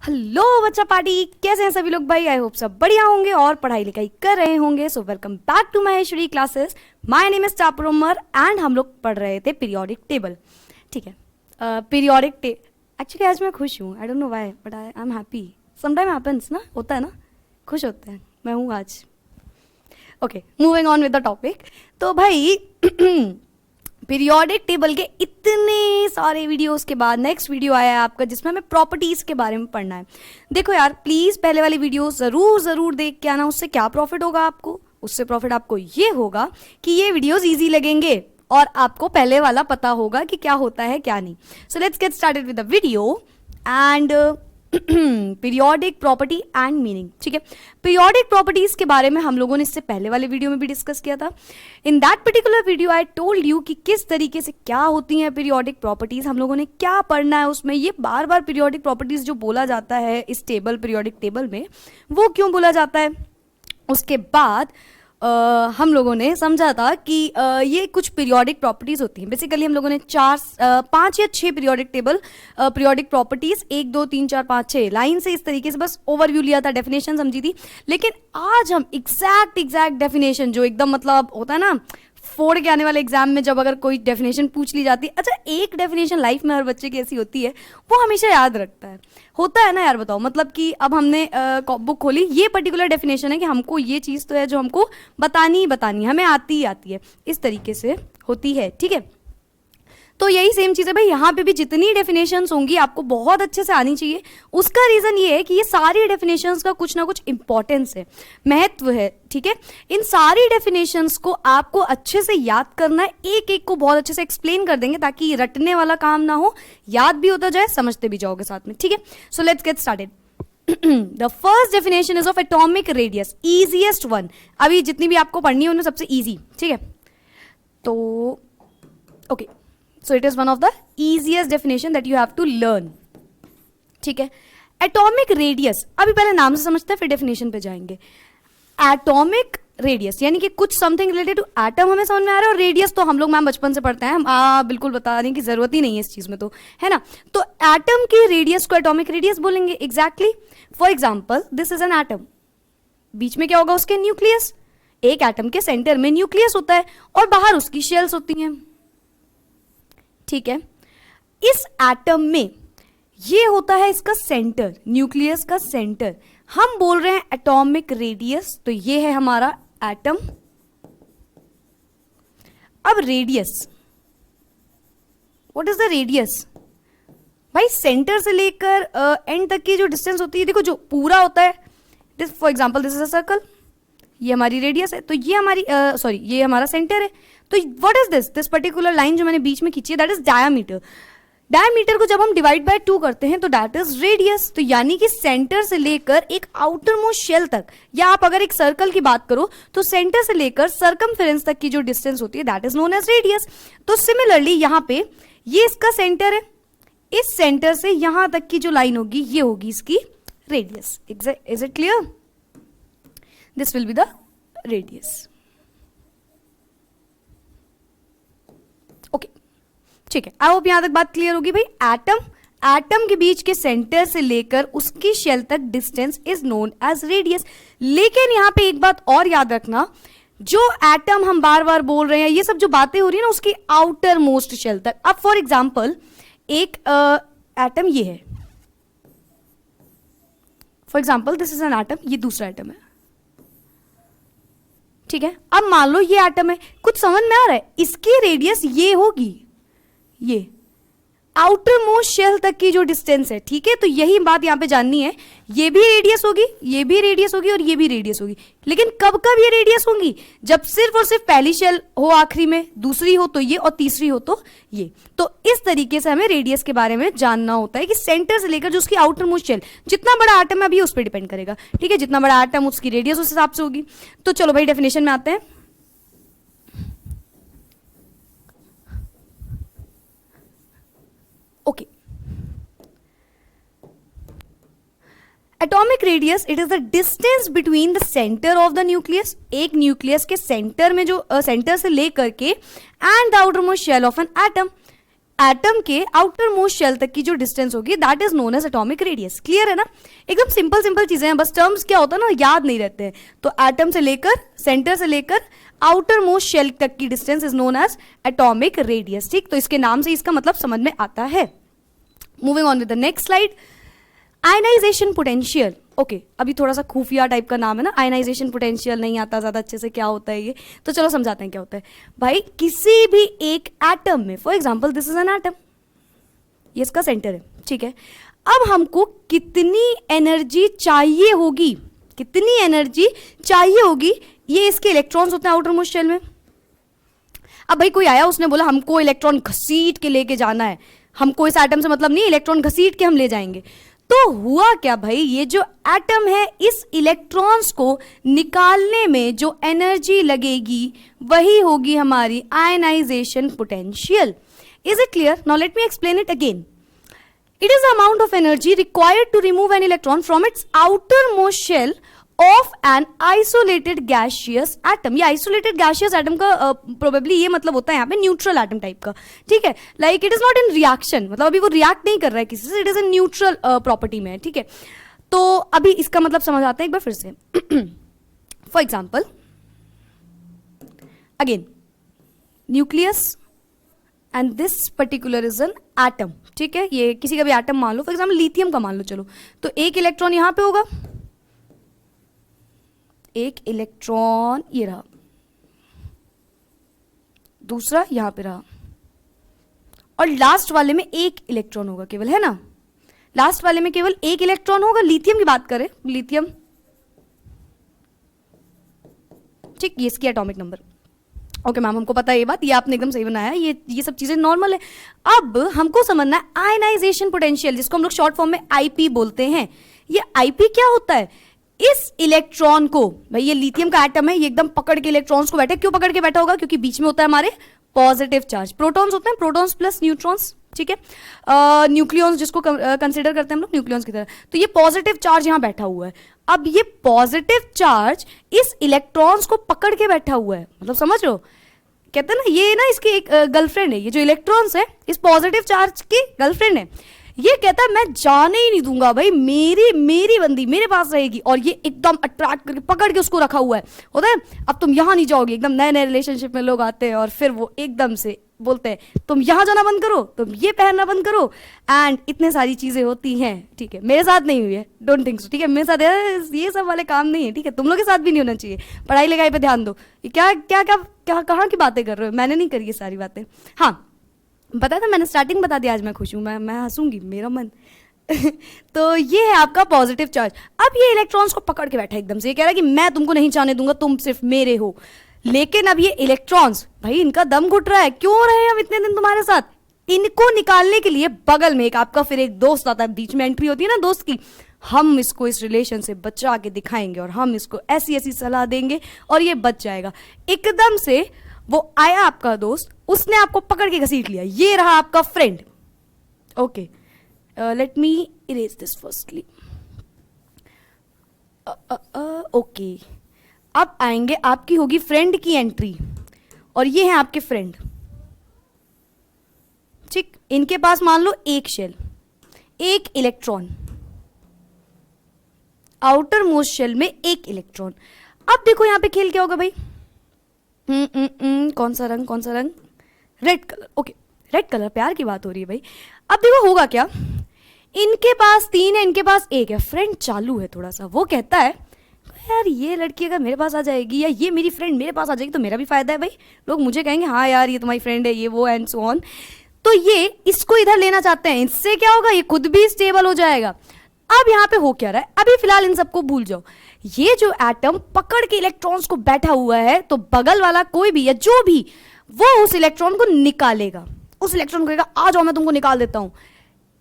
Hello बच्चा party, कैसे हैं सभी लोग भाई। आई होप सब बढ़िया होंगे और पढ़ाई लिखाई कर रहे होंगे। So welcome back to Maheshwari classes. My name is टापर उमर एंड हम लोग पढ़ रहे थे पीरियोडिक टेबल। ठीक है, पीरियोडिक एक्चुअली आज मैं खुश हूँ। I don't know why but I am happy. Sometime happens ना, होता है ना, खुश होते हैं। मैं हूँ आज। Okay, moving on with the topic. तो भाई पीरियोडिक टेबल के इतने सारे वीडियोस के बाद नेक्स्ट वीडियो आया है आपका, जिसमें हमें प्रॉपर्टीज के बारे में पढ़ना है। देखो यार, प्लीज पहले वाली वीडियो जरूर देख के आना। उससे क्या प्रॉफिट होगा आपको? उससे प्रॉफिट आपको ये होगा कि ये वीडियोस इजी लगेंगे और आपको पहले वाला पता होगा कि क्या होता है क्या नहीं। So let's get started with the video and periodic property and meaning. ठीक है, पीरियोडिक प्रॉपर्टीज के बारे में हम लोगों ने इससे पहले वाले वीडियो में भी डिस्कस किया था। In that particular video I told you कि किस तरीके से क्या होती हैं पीरियोडिक प्रॉपर्टीज, हम लोगों ने क्या पढ़ना है उसमें। ये बार बार पीरियोडिक प्रॉपर्टीज जो बोला जाता है इस टेबल, पीरियोडिक टेबल में, वो क्यों बोला जाता है। उसके बाद हम लोगों ने समझा था कि ये कुछ पीरियोडिक प्रॉपर्टीज होती हैं। बेसिकली हम लोगों ने 5 या 6 periodic table periodic properties 1 2 3 4 5 6 line से इस तरीके से बस ओवरव्यू लिया था, डेफिनेशन समझी थी। लेकिन आज हम एग्जैक्ट डेफिनेशन, जो एकदम मतलब होता है ना फोड़ के आने वाले एग्जाम में जब अगर कोई डेफिनेशन पूछ ली जाती है, अच्छा एक डेफिनेशन लाइफ में हर बच्चे की ऐसी होती है, वो हमेशा याद रखता है। होता है ना यार, बताओ। मतलब कि अब हमने बुक खोली, ये पर्टिकुलर डेफिनेशन है कि हमको ये चीज़ तो है जो हमको बतानी ही हमें आती है, इस तरीके से होती है। ठीक है, तो यही सेम चीज़ है भाई, यहाँ पे भी जितनी डेफिनेशंस होंगी आपको बहुत अच्छे से आनी चाहिए। उसका रीज़न ये है कि ये सारी डेफिनेशंस का कुछ ना कुछ इंपॉर्टेंस है, महत्व है। ठीक है, इन सारी डेफिनेशंस को आपको अच्छे से याद करना है, एक एक को बहुत अच्छे से एक्सप्लेन कर देंगे ताकि रटने वाला काम ना हो, याद भी होता जाए, समझते भी जाओगे साथ में। ठीक है, so let's get started. The first definition is of atomic radius, easiest one. अभी जितनी भी आपको पढ़नी है उनमें सबसे ईजी। ठीक है, तो okay, so it is one of the easiest definition that you have to learn. ठीक है, एटॉमिक रेडियस, अभी पहले नाम से समझते हैं फिर डेफिनेशन पे जाएंगे। एटॉमिक रेडियस यानी कि कुछ समथिंग रिलेटेड टू एटम हमें समझ में आ रहा है, और रेडियस तो हम लोग मैम बचपन से पढ़ते हैं, हम बिल्कुल बताने की जरूरत ही नहीं है इस चीज में, तो है ना। तो एटम की रेडियस को एटॉमिक रेडियस बोलेंगे। Exactly, for example this is an atom, बीच में क्या होगा उसके न्यूक्लियस। एक एटम के सेंटर में न्यूक्लियस होता है और बाहर उसकी शेल्स होती हैं। ठीक है, इस एटम में ये होता है इसका सेंटर, न्यूक्लियस का सेंटर। हम बोल रहे हैं एटॉमिक रेडियस, तो ये है हमारा एटम। अब radius, what is the radius भाई? सेंटर से लेकर एंड तक की जो डिस्टेंस होती है, देखो जो पूरा होता है, for example this is a circle, ये हमारी रेडियस है, तो ये हमारी ये हमारा सेंटर है। तो what is this particular line जो मैंने बीच में खींची है, दैट इज डायामीटर। डायामीटर को जब हम डिवाइड बाय 2 करते हैं तो दैट इज रेडियस। तो यानी कि सेंटर से लेकर एक आउटर मोस्ट शेल तक, या आप अगर एक सर्कल की बात करो तो सेंटर से लेकर सर्कमफेरेंस तक की जो डिस्टेंस होती है that is known as radius. तो सिमिलरली यहां पे ये इसका सेंटर है, इस सेंटर से यहां तक की जो लाइन होगी ये होगी इसकी radius. Is it clear? This will be the radius. Okay, ठीक है, आई होप यहां तक बात क्लियर होगी भाई। एटम के बीच के सेंटर से लेकर उसकी शेल तक distance is known as radius. लेकिन यहां पे एक बात और याद रखना, जो एटम हम बार बार बोल रहे हैं, ये सब जो बातें हो रही है ना उसकी आउटर मोस्ट शेल तक। अब फॉर एग्जाम्पल एक एटम ये है, for example this is an atom, ये दूसरा एटम है। ठीक है, अब मान लो ये एटम है, कुछ समझ में आ रहा है, इसकी रेडियस ये होगी, ये आउटर मोस्ट शेल तक की जो डिस्टेंस है। ठीक है, तो यही बात यहां पे जाननी है, ये भी रेडियस होगी, ये भी रेडियस होगी और ये भी रेडियस होगी। लेकिन कब कब ये रेडियस होंगी? जब सिर्फ और सिर्फ पहली शेल हो आखिरी में, दूसरी हो तो ये, और तीसरी हो तो ये। तो इस तरीके से हमें रेडियस के बारे में जानना होता है कि सेंटर से लेकर जो उसकी आउटर मोस्ट शेल, जितना बड़ा एटम है अभी उस पर डिपेंड करेगा। ठीक है, जितना बड़ा एटम उसकी रेडियस उस हिसाब से होगी। तो चलो भाई डेफिनेशन में आते हैं। Okay, atomic radius, it is the distance between the centre of the nucleus, एक न्यूक्लियस के सेंटर में जो सेंटर से लेकर के, and the outer most shell of an atom. Atom के आउटर मोस्ट शेल तक की जो डिस्टेंस होगी that is known as atomic radius. Clear है ना? एकदम सिंपल सिंपल चीजें हैं, बस टर्म्स क्या होता है ना याद नहीं रहते हैं। तो एटम से लेकर सेंटर से लेकर आउटर मोस्ट शेल तक की distance is known as atomic radius. ठीक, तो इसके नाम से इसका मतलब समझ में आता है। Moving on with the next slide, ionisation potential. Okay, अभी थोड़ा सा खुफिया टाइप का नाम है ना, आयनाइजेशन पोटेंशियल, नहीं आता ज़्यादा अच्छे से क्या होता है ये, तो चलो समझाते हैं क्या होता है। भाई किसी भी एक एटम में, for example this is an atom, ये इसका सेंटर है, ठीक है। अब हमको कितनी एनर्जी चाहिए होगी, कितनी एनर्जी चाहिए होगी, ये इसके इलेक्ट्रॉन्स होते हैं आउटर मोस्ट शेल में। अब भाई कोई आया, उसने बोला हमको इलेक्ट्रॉन घसीट के लेके जाना है, हमको इस एटम से मतलब नहीं, इलेक्ट्रॉन घसीट के हम ले जाएंगे। तो हुआ क्या भाई, ये जो एटम है इस इलेक्ट्रॉन्स को निकालने में जो एनर्जी लगेगी वही होगी हमारी ionisation potential. Is it clear? Now let me explain it again. It is the amount of energy required to remove an electron from its outermost shell of an isolated gaseous atom। ये isolated gaseous atom का probably ये मतलब होता है यहाँ पे neutral atom type का, ठीक है। Like it is not in reaction, मतलब अभी वो रिएक्ट नहीं कर रहा है किसी से, it is in neutral property में, ठीक है। तो अभी इसका मतलब समझ आते हैं एक बार फिर से। For example again, nucleus and this particular is an atom, ठीक है। ये किसी का भी एटम मान लो, फॉर एग्जाम्पल लिथियम का मान लो, चलो। तो एक इलेक्ट्रॉन यहां पे होगा, एक इलेक्ट्रॉन ये रहा, दूसरा यहां पे रहा, और लास्ट वाले में एक इलेक्ट्रॉन होगा केवल, है ना। लास्ट वाले में केवल एक इलेक्ट्रॉन होगा, लिथियम की बात करें, लिथियम, ठीक, ये इसकी एटॉमिक नंबर। ओके मैम, हमको पता है ये बात, ये आपने एकदम सही बनाया, ये सब चीजें नॉर्मल है। अब हमको समझना है आयनाइजेशन पोटेंशियल, जिसको हम लोग शॉर्ट फॉर्म में आईपी बोलते हैं। ये आईपी क्या होता है? इस इलेक्ट्रॉन को, भाई ये लिथियम का एटम है, ये एकदम पकड़ के इलेक्ट्रॉन्स को बैठे, क्यों पकड़ के बैठा होगा? क्योंकि बीच में होता है हमारे पॉजिटिव चार्ज, प्रोटॉन्स होते हैं, प्रोटॉन्स प्लस न्यूट्रॉन्स, ठीक है। न्यूक्लियॉन्स जिसको कंसिडर करते हैं हम लोग न्यूक्लियॉन्स की तरह। तो ये पॉजिटिव चार्ज यहां बैठा हुआ है। अब ये पॉजिटिव चार्ज इस इलेक्ट्रॉन्स को पकड़ के बैठा हुआ है, मतलब समझ रहे हो? कहते हैं ना, ये ना इसकी एक गर्लफ्रेंड है, ये जो इलेक्ट्रॉन्स है इस पॉजिटिव चार्ज की गर्लफ्रेंड है। ये कहता है मैं जाने ही नहीं दूंगा भाई, मेरी बंदी मेरे पास रहेगी, और ये एकदम अट्रैक्ट करके पकड़ के उसको रखा हुआ है, होता है। अब तुम यहां नहीं जाओगे, एकदम नए नए रिलेशनशिप में लोग आते हैं और फिर वो एकदम से बोलते हैं तुम यहां जाना बंद करो, तुम ये पहनना बंद करो, एंड इतने सारी चीजें होती हैं, ठीक है। मेरे साथ नहीं हुई है, डोंट थिंक सो, ठीक है। मेरे साथ ये सब वाले काम नहीं है, ठीक है। तुम लोग के साथ भी नहीं होना चाहिए। पढ़ाई लिखाई पे ध्यान दो। क्या क्या क्या क्या कहाँ की बातें कर रहे हो? मैंने नहीं करी ये सारी बातें। हाँ, पता था, मैंने स्टार्टिंग बता दिया, आज मैं खुश हूँ, मैं हंसूंगी, मेरा मन। तो ये है आपका पॉजिटिव चार्ज। अब ये इलेक्ट्रॉन्स को पकड़ के बैठा है एकदम से, ये कह रहा है कि मैं तुमको नहीं जाने दूंगा, तुम सिर्फ मेरे हो। लेकिन अब ये इलेक्ट्रॉन्स, भाई इनका दम घुट रहा है, क्यों रहे हम इतने दिन तुम्हारे साथ? इनको निकालने के लिए बगल में एक आपका फिर एक दोस्त आता है, बीच में एंट्री होती है ना दोस्त की। हम इसको इस रिलेशन से बचा के दिखाएंगे और हम इसको ऐसी ऐसी सलाह देंगे और ये बच जाएगा। एकदम से वो आया आपका दोस्त, उसने आपको पकड़ के घसीट लिया, ये रहा आपका friend. Okay, let me erase this firstly. Okay, अब आएंगे, आपकी होगी फ्रेंड की एंट्री, और ये है आपके फ्रेंड, ठीक। इनके पास मान लो एक शेल, एक इलेक्ट्रॉन, आउटर मोस्ट शेल में एक इलेक्ट्रॉन। अब देखो यहां पे खेल क्या होगा भाई? कौन सा रंग, कौन सा रंग? Red colour. Okay, red colour, प्यार की बात हो रही है भाई। अब देखो होगा क्या, इनके पास 3 है, इनके पास 1 है, फ्रेंड चालू है थोड़ा सा। वो कहता है यार ये लड़की अगर मेरे पास आ जाएगी या ये मेरी फ्रेंड मेरे पास आ जाएगी तो मेरा भी फायदा है भाई, लोग मुझे कहेंगे हाँ यार ये तुम्हारी फ्रेंड है, ये वो एंड सो ऑन। तो ये इसको इधर लेना चाहते हैं, इससे क्या होगा, ये खुद भी स्टेबल हो जाएगा। अब यहाँ पे हो क्या रहा है, अभी फिलहाल इन सबको भूल जाओ। ये जो एटम पकड़ के इलेक्ट्रॉन्स को बैठा हुआ है, तो बगल वाला कोई भी या जो भी, वो उस इलेक्ट्रॉन को निकालेगा। उस इलेक्ट्रॉन को कहेगा आ जाओ मैं तुमको निकाल देता हूं।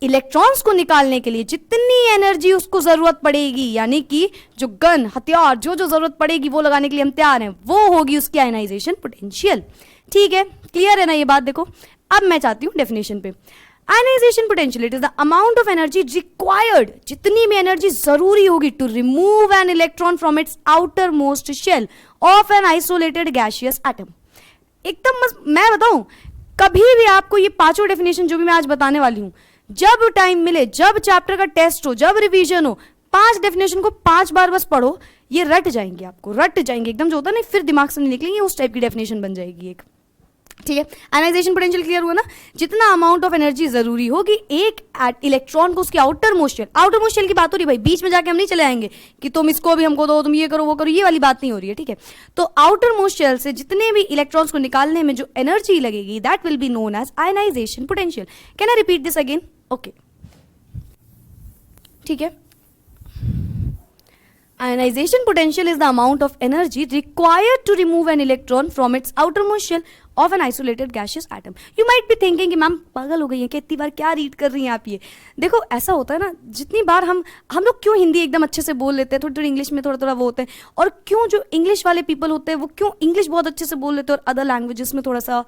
इलेक्ट्रॉन्स को निकालने के लिए जितनी एनर्जी उसको जरूरत पड़ेगी, यानी कि जो गन, हथियार, जो जो जरूरत पड़ेगी वो लगाने के लिए हम तैयार हैं, वो होगी उसकी आयनाइजेशन पोटेंशियल। ठीक है, क्लियर है ना ये बात? देखो अब मैं चाहती हूं डेफिनेशन पे। Ionisation potential it is the amount of energy required, जितनी भी एनर्जी जरूरी होगी to remove an electron from its outer most shell of an isolated gaseous atom. एकदम मैं बताऊं, कभी भी आपको ये पांचों डेफिनेशन जो भी मैं आज बताने वाली हूं, जब टाइम मिले, जब चैप्टर का टेस्ट हो, जब रिवीजन हो, 5 डेफिनेशन को 5 बार बस पढ़ो, ये रट जाएंगे, आपको रट जाएंगे एकदम, जो होता है ना फिर दिमाग से नहीं निकलेंगे, उस टाइप की डेफिनेशन बन जाएगी एक। ठीक है, आयनाइजेशन पोटेंशियल क्लियर हुआ ना? जितना अमाउंट ऑफ एनर्जी जरूरी होगी एक इलेक्ट्रॉन को उसके आउटर मोस्ट शेल की बात हो रही है भाई, बीच में जाके हम नहीं चले आएंगे कि तुम इसको भी हमको दो, तुम ये करो वो करो, ये वाली बात नहीं हो रही है। ठीक है, तो आउटर मोस्ट शेल से जितने भी इलेक्ट्रॉन्स को निकालने में जो एनर्जी लगेगी, that will be known as ionisation potential. Can I repeat this again? Okay, ठीक है। Ionization potential is the amount of energy required to remove an electron from its outermost shell of an isolated gaseous atom. You might be thinking कि ma'am पागल हो गई है कि इतनी बार क्या रीड कर रही हैं आप ये। देखो ऐसा होता है ना, जितनी बार हम लोग क्यों हिंदी एकदम अच्छे से बोल लेते हैं, थोड़ी थोड़ी इंग्लिश में थोड़ा थोड़ा वो होते हैं, और क्यों जो इंग्लिश वाले पीपल होते हैं वो क्यों इंग्लिश बहुत अच्छे से बोल लेते हैं और अदर लैंग्वेजेस में थोड़ा सा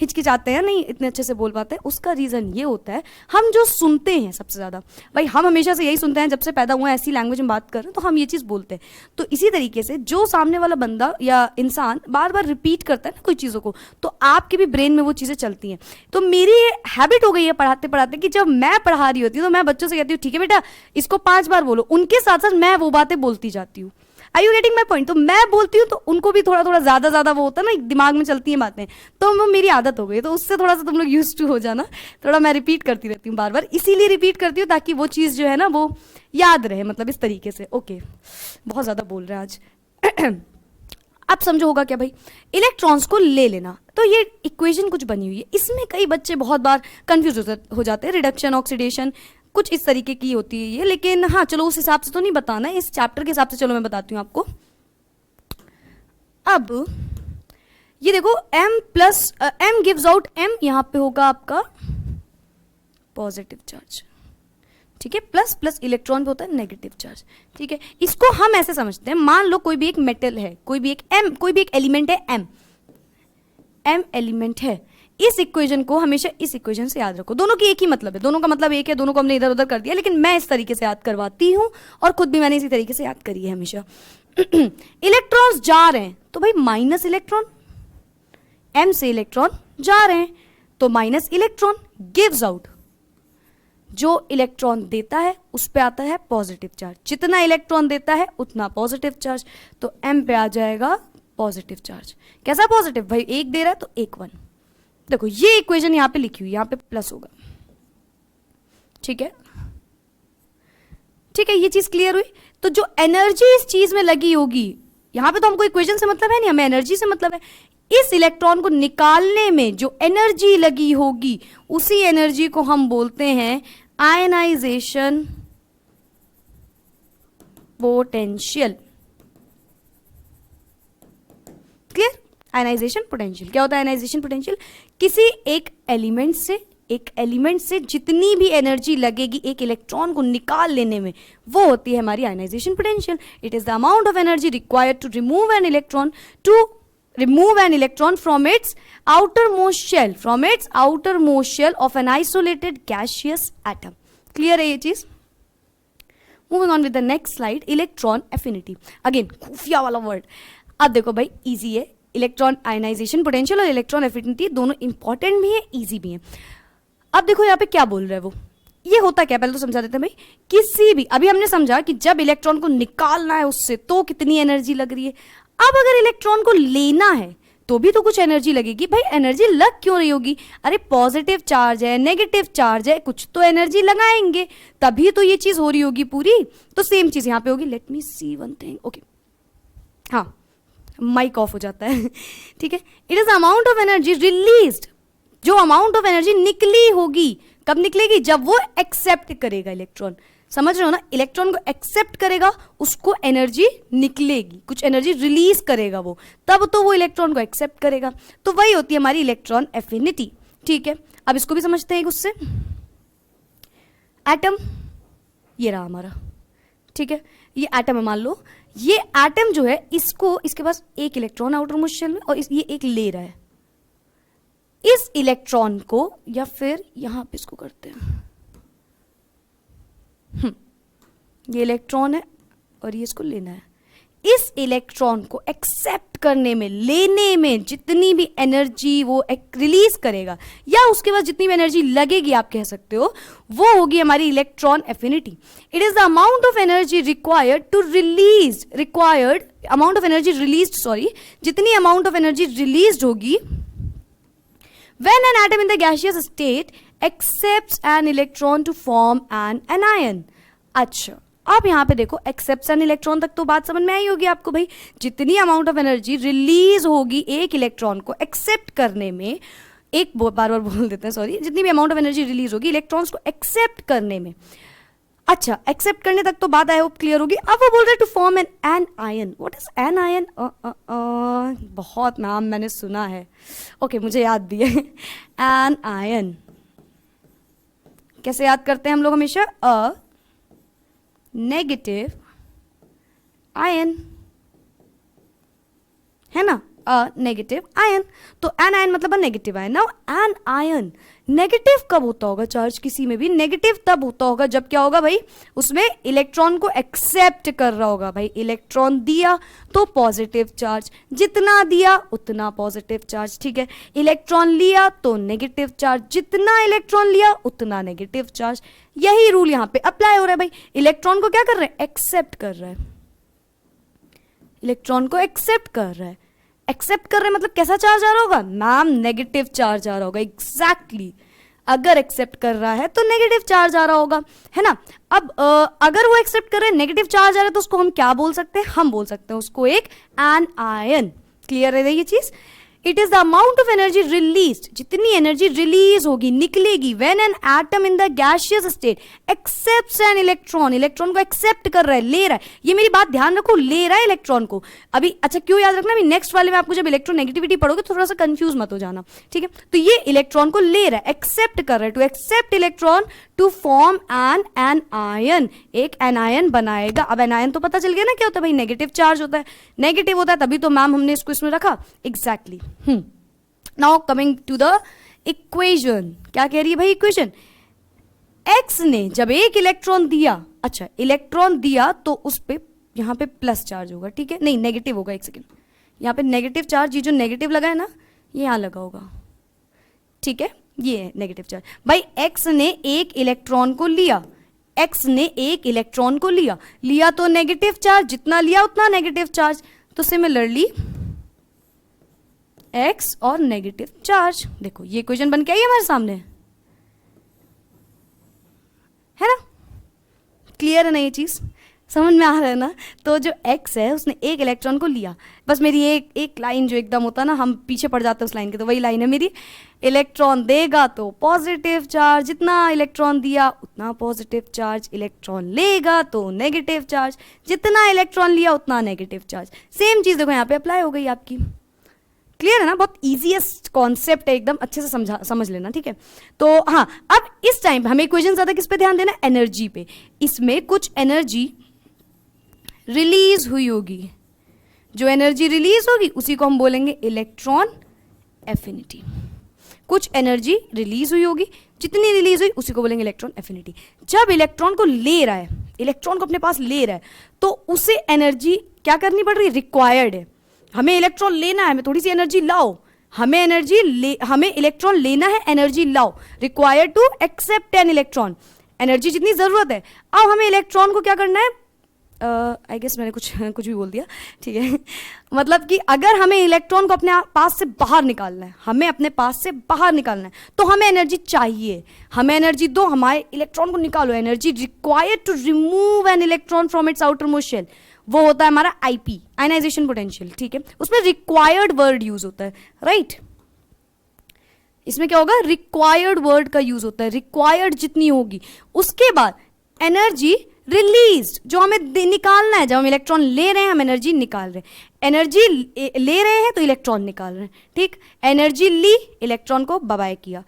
हिचकिचाते हैं, नहीं इतने अच्छे से बोल पाते हैं। उसका रीज़न ये होता है, हम जो सुनते हैं सबसे ज़्यादा, भाई हम हमेशा से यही सुनते हैं, जब से पैदा हुए हैं ऐसी लैंग्वेज में बात कर रहे हैं तो हम ये चीज़ बोलते हैं। तो इसी तरीके से जो सामने वाला बंदा या इंसान बार बार रिपीट करता है ना कोई चीज़ों को, तो आपके भी ब्रेन में वो चीज़ें चलती हैं। तो मेरी ये हैबिट हो गई है पढ़ाते पढ़ाते कि जब मैं पढ़ा रही होती हूँ तो मैं बच्चों से कहती हूँ ठीक है बेटा इसको 5 बार बोलो, उनके साथ साथ मैं वो बातें बोलती जाती हूँ। Are you getting my point? तो मैं बोलती हूँ तो उनको भी थोड़ा थोड़ा ज़्यादा वो होता है ना, दिमाग में चलती हैं बातें, तो वो मेरी आदत हो गई। तो उससे थोड़ा सा तुम लोग यूज टू हो जाना, थोड़ा मैं रिपीट करती रहती हूँ बार बार, इसीलिए रिपीट करती हूँ ताकि वो चीज़ जो है ना वो याद रहे, मतलब इस तरीके से। ओके, बहुत ज़्यादा बोल रहे हैं आज। अब समझो होगा क्या भाई, इलेक्ट्रॉन्स को ले लेना, तो ये इक्वेशन कुछ बनी हुई है, इसमें कई बच्चे बहुत बार कंफ्यूज हो जाते हैं। रिडक्शन, ऑक्सीडेशन, कुछ इस तरीके की होती है ये, लेकिन हाँ चलो उस हिसाब से तो नहीं बताना है, इस चैप्टर के हिसाब से चलो मैं बताती हूँ आपको। अब ये देखो M गिव्स आउट M, यहाँ पे होगा आपका पॉजिटिव चार्ज, ठीक है, प्लस इलेक्ट्रॉन पे होता है नेगेटिव चार्ज। ठीक है, इसको हम ऐसे समझते हैं, मान लो कोई भी एक मेटल है, कोई भी एक एलिमेंट है M एलिमेंट है, इस इक्वेशन को हमेशा इस इक्वेशन से याद रखो। दोनों की एक ही मतलब है, दोनों का मतलब एक है, दोनों को हमने इधर उधर कर दिया, लेकिन मैं इस तरीके से याद करवाती हूँ और खुद भी मैंने इसी तरीके से याद करी है हमेशा। इलेक्ट्रॉन्स जा रहे हैं तो भाई माइनस इलेक्ट्रॉन, M से इलेक्ट्रॉन जा रहे हैं तो माइनस इलेक्ट्रॉन गिव्स आउट, जो इलेक्ट्रॉन देता है उस पे आता है पॉजिटिव चार्ज, जितना इलेक्ट्रॉन देता है उतना पॉजिटिव चार्ज, तो M पे आ जाएगा पॉजिटिव चार्ज। कैसा पॉजिटिव भाई, एक दे रहा है तो एक 1। देखो ये इक्वेशन यहां पे लिखी हुई, यहां पे प्लस होगा, ठीक है, ठीक है, ये चीज क्लियर हुई। तो जो एनर्जी इस चीज में लगी होगी, यहां पे तो हमको इक्वेशन से मतलब है नहीं, हमें एनर्जी से मतलब है। इस इलेक्ट्रॉन को निकालने में जो एनर्जी लगी होगी, उसी एनर्जी को हम बोलते हैं ionisation potential. Clear? Ionisation potential क्या होता है? आयनाइजेशन पोटेंशियल किसी एक एलिमेंट से जितनी भी एनर्जी लगेगी एक इलेक्ट्रॉन को निकाल लेने में, वो होती है हमारी ionisation potential. It is the amount of energy required to remove an electron from its outermost shell of an isolated gaseous atom. Clear है ये चीज? Moving on with the next slide, electron affinity. Again खुफिया वाला word. अब देखो भाई easy है, electron ionization potential और इलेक्ट्रॉन एफिनिटी दोनों इंपॉर्टेंट भी है, इजी भी है। अब देखो यहाँ पे क्या बोल रहे हैं वो, ये होता क्या पहले तो समझा देते हैं भाई। किसी भी, अभी हमने समझा कि जब इलेक्ट्रॉन को निकालना है उससे तो कितनी एनर्जी लग रही है। अब अगर इलेक्ट्रॉन को लेना है तो भी तो कुछ एनर्जी लगेगी। भाई एनर्जी लग क्यों रही होगी? अरे पॉजिटिव चार्ज है, नेगेटिव चार्ज है, कुछ तो एनर्जी लगाएंगे तभी तो ये चीज हो रही होगी पूरी। तो सेम चीज यहां पे होगी। लेट मी सी वन थिंग। ओके, हाँ माइक ऑफ हो जाता है ठीक है। It is amount of energy released, जो अमाउंट ऑफ एनर्जी निकली होगी, कब निकलेगी? जब वो एक्सेप्ट करेगा इलेक्ट्रॉन। समझ रहे हो ना, इलेक्ट्रॉन को एक्सेप्ट करेगा, उसको एनर्जी निकलेगी, कुछ एनर्जी रिलीज करेगा वो, तब तो वो इलेक्ट्रॉन को एक्सेप्ट करेगा। तो वही होती है हमारी इलेक्ट्रॉन एफिनिटी। ठीक है, अब इसको भी समझते हैं उससे। एटम ये रहा हमारा, ठीक है, ये एटम है। मान लो ये एटम जो है, इसको, इसके पास एक इलेक्ट्रॉन आउटर मोस्ट शेल में और ये एक ले रहा है। इस इलेक्ट्रॉन को, या फिर यहां पे इसको करते हैं, ये इलेक्ट्रॉन है और ये इसको लेना है। इस इलेक्ट्रॉन को एक्सेप्ट करने में, लेने में जितनी भी एनर्जी वो रिलीज करेगा या उसके बाद जितनी भी एनर्जी लगेगी आप कह सकते हो, वो होगी हमारी electron affinity. It is the amount of energy required to release, amount of energy release, जितनी अमाउंट ऑफ एनर्जी रिलीज होगी when an atom in the gaseous state accepts an electron to form an anion. अच्छा, अब यहाँ पे देखो accept an electron तक तो बात समझ में आई होगी आपको भाई. जितनी अमाउंट ऑफ एनर्जी रिलीज होगी एक इलेक्ट्रॉन को एक्सेप्ट करने में, एक बार बार बोल देते हैं सॉरी, जितनी भी अमाउंट ऑफ एनर्जी रिलीज होगी इलेक्ट्रॉन्स को एक्सेप्ट करने में. अच्छा, एक्सेप्ट करने तक तो बात आई होप क्लियर होगी. अब वो बोल रहे to form an ion. What is an ion? बहुत नाम मैंने सुना है. ओके, मुझे याद भी है. एन आयन कैसे याद करते हैं हम लोग हमेशा? अ नेगेटिव आयन, है ना, अ नेगेटिव आयन. तो एन आयन मतलब a negative ion. Now an ion negative कब होता होगा चार्ज? किसी में भी नेगेटिव तब होता होगा जब क्या होगा भाई, उसमें इलेक्ट्रॉन को एक्सेप्ट कर रहा होगा. भाई इलेक्ट्रॉन दिया तो पॉजिटिव चार्ज, जितना दिया उतना पॉजिटिव चार्ज. ठीक है, इलेक्ट्रॉन लिया तो नेगेटिव चार्ज, जितना इलेक्ट्रॉन लिया उतना नेगेटिव चार्ज. यही रूल यहां पे अप्लाई हो रहा है भाई. इलेक्ट्रॉन को क्या कर रहे हैं? एक्सेप्ट कर रहा है. इलेक्ट्रॉन को एक्सेप्ट कर रहा है. एक्सेप्ट कर रहे हैं मतलब कैसा चार्ज आ रहा होगा मैम? नेगेटिव चार्ज आ रहा होगा. एग्जैक्टली, अगर एक्सेप्ट कर रहा है तो नेगेटिव चार्ज आ रहा होगा, है ना. अब अगर वो एक्सेप्ट कर रहे हैं, नेगेटिव चार्ज आ रहा है, तो उसको हम क्या बोल सकते हैं? हम बोल सकते हैं उसको एक एन आयन. क्लियर है ये चीज? It is the amount of energy release, जितनी एनर्जी रिलीज होगी, निकलेगी, when an atom in the gaseous state accepts an electron. Electron को एक्सेप्ट कर रहा है, ले रहा है. ये मेरी बात ध्यान रखो, ले रहा है इलेक्ट्रॉन को. अभी अच्छा क्यों याद रखना, अभी नेक्स्ट वाले में आपको जब इलेक्ट्रोनेगेटिविटी पढ़ोगे थोड़ा सा कंफ्यूज मत हो जाना. ठीक है, तो ये इलेक्ट्रॉन को ले रहा है, एक्सेप्ट कर रहा है. To accept electron to form an ion, एक एनायन बनाएगा. अब एनायन तो पता चल गया ना क्या होता है भाई? नेगेटिव चार्ज होता है. नेगेटिव होता है तभी तो मैम हमने इसको इसमें रखा. Exactly. Now coming to the equation. क्या कह रही है भाई इक्वेशन? एक्स ने जब एक इलेक्ट्रॉन दिया, अच्छा इलेक्ट्रॉन दिया तो उस पे यहां पे प्लस चार्ज होगा. ठीक है, नहीं नेगेटिव होगा. एक सेकेंड, यहां पे नेगेटिव चार्ज, ये जो नेगेटिव लगा है ना, ये यहां लगा होगा. ठीक है, ये है नेगेटिव चार्ज. भाई एक्स ने एक इलेक्ट्रॉन को लिया, एक्स ने एक इलेक्ट्रॉन को लिया तो नेगेटिव चार्ज, जितना लिया उतना नेगेटिव चार्ज. तो सिमिलरली एक्स और नेगेटिव चार्ज. देखो ये इक्वेशन बन के आई है हमारे सामने, है ना. क्लियर है ना ये चीज? समझ में आ रहा है ना. तो जो x है उसने एक इलेक्ट्रॉन को लिया. बस मेरी एक लाइन जो एकदम होता है ना, हम पीछे पड़ जाते हैं उस लाइन के, तो वही लाइन है मेरी. इलेक्ट्रॉन देगा तो पॉजिटिव चार्ज, जितना इलेक्ट्रॉन दिया उतना पॉजिटिव चार्ज. इलेक्ट्रॉन लेगा तो नेगेटिव चार्ज, जितना इलेक्ट्रॉन लिया उतना नेगेटिव चार्ज. सेम चीज देखो यहाँ पे अप्लाई हो गई आपकी. क्लियर है ना? बहुत इजीएस्ट कॉन्सेप्ट है, एकदम अच्छे से समझ लेना. ठीक है, तो हाँ, अब इस टाइम हमें इक्वेशन ज्यादा किस पे ध्यान देना? एनर्जी पे. इसमें कुछ एनर्जी रिलीज हुई होगी. जो एनर्जी रिलीज होगी उसी को हम बोलेंगे इलेक्ट्रॉन एफिनिटी. कुछ एनर्जी रिलीज हुई होगी, जितनी रिलीज हुई उसी को बोलेंगे इलेक्ट्रॉन एफिनिटी. जब इलेक्ट्रॉन को ले रहा है, इलेक्ट्रॉन को अपने पास ले रहा है, तो उसे एनर्जी क्या करनी पड़ रही है? रिक्वायर्ड है. हमें इलेक्ट्रॉन लेना है, हमें थोड़ी सी एनर्जी लाओ. हमें इलेक्ट्रॉन लेना है, एनर्जी लाओ. Required to accept an electron, energy जितनी जरूरत है. अब हमें इलेक्ट्रॉन को क्या करना है? आई गेस मैंने कुछ भी बोल दिया. ठीक है, मतलब कि अगर हमें इलेक्ट्रॉन को अपने पास से बाहर निकालना है, हमें अपने पास से बाहर निकालना है, तो हमें एनर्जी चाहिए. हमें एनर्जी दो, हमारे इलेक्ट्रॉन को निकालो. Energy required to remove an electron from its outer most shell, वो होता है हमारा आईपी, आयनाइजेशन पोटेंशियल. ठीक है, उसमें रिक्वायर्ड वर्ड यूज होता है, राइट. इसमें क्या होगा? रिक्वायर्ड वर्ड का यूज होता है. रिक्वायर्ड जितनी होगी, उसके बाद एनर्जी रिलीज, जो हमें निकालना है. जब हम इलेक्ट्रॉन ले रहे हैं, हम एनर्जी निकाल रहे हैं. एनर्जी ले रहे हैं तो इलेक्ट्रॉन निकाल रहे हैं. ठीक, एनर्जी ली, इलेक्ट्रॉन को बाय किया.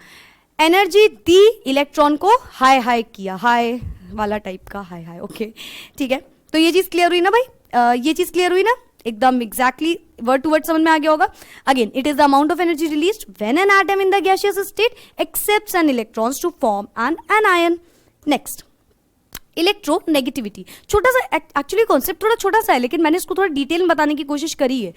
एनर्जी दी, इलेक्ट्रॉन को हाय हाय किया, हाय वाला टाइप का हाय हाय. ओके, ठीक है, तो ये चीज क्लियर हुई ना भाई? ये चीज क्लियर हुई ना? एकदम एग्जैक्टली वर्ड टू वर्ड समझ में आ गया होगा. Again, it is the amount of energy released when an atom in the gaseous state accepts an electrons to form an ion. Next, electronegativity, छोटा सा एक्चुअली कॉन्सेप्ट थोड़ा छोटा सा है, लेकिन मैंने इसको थोड़ा डिटेल में बताने की कोशिश करी है।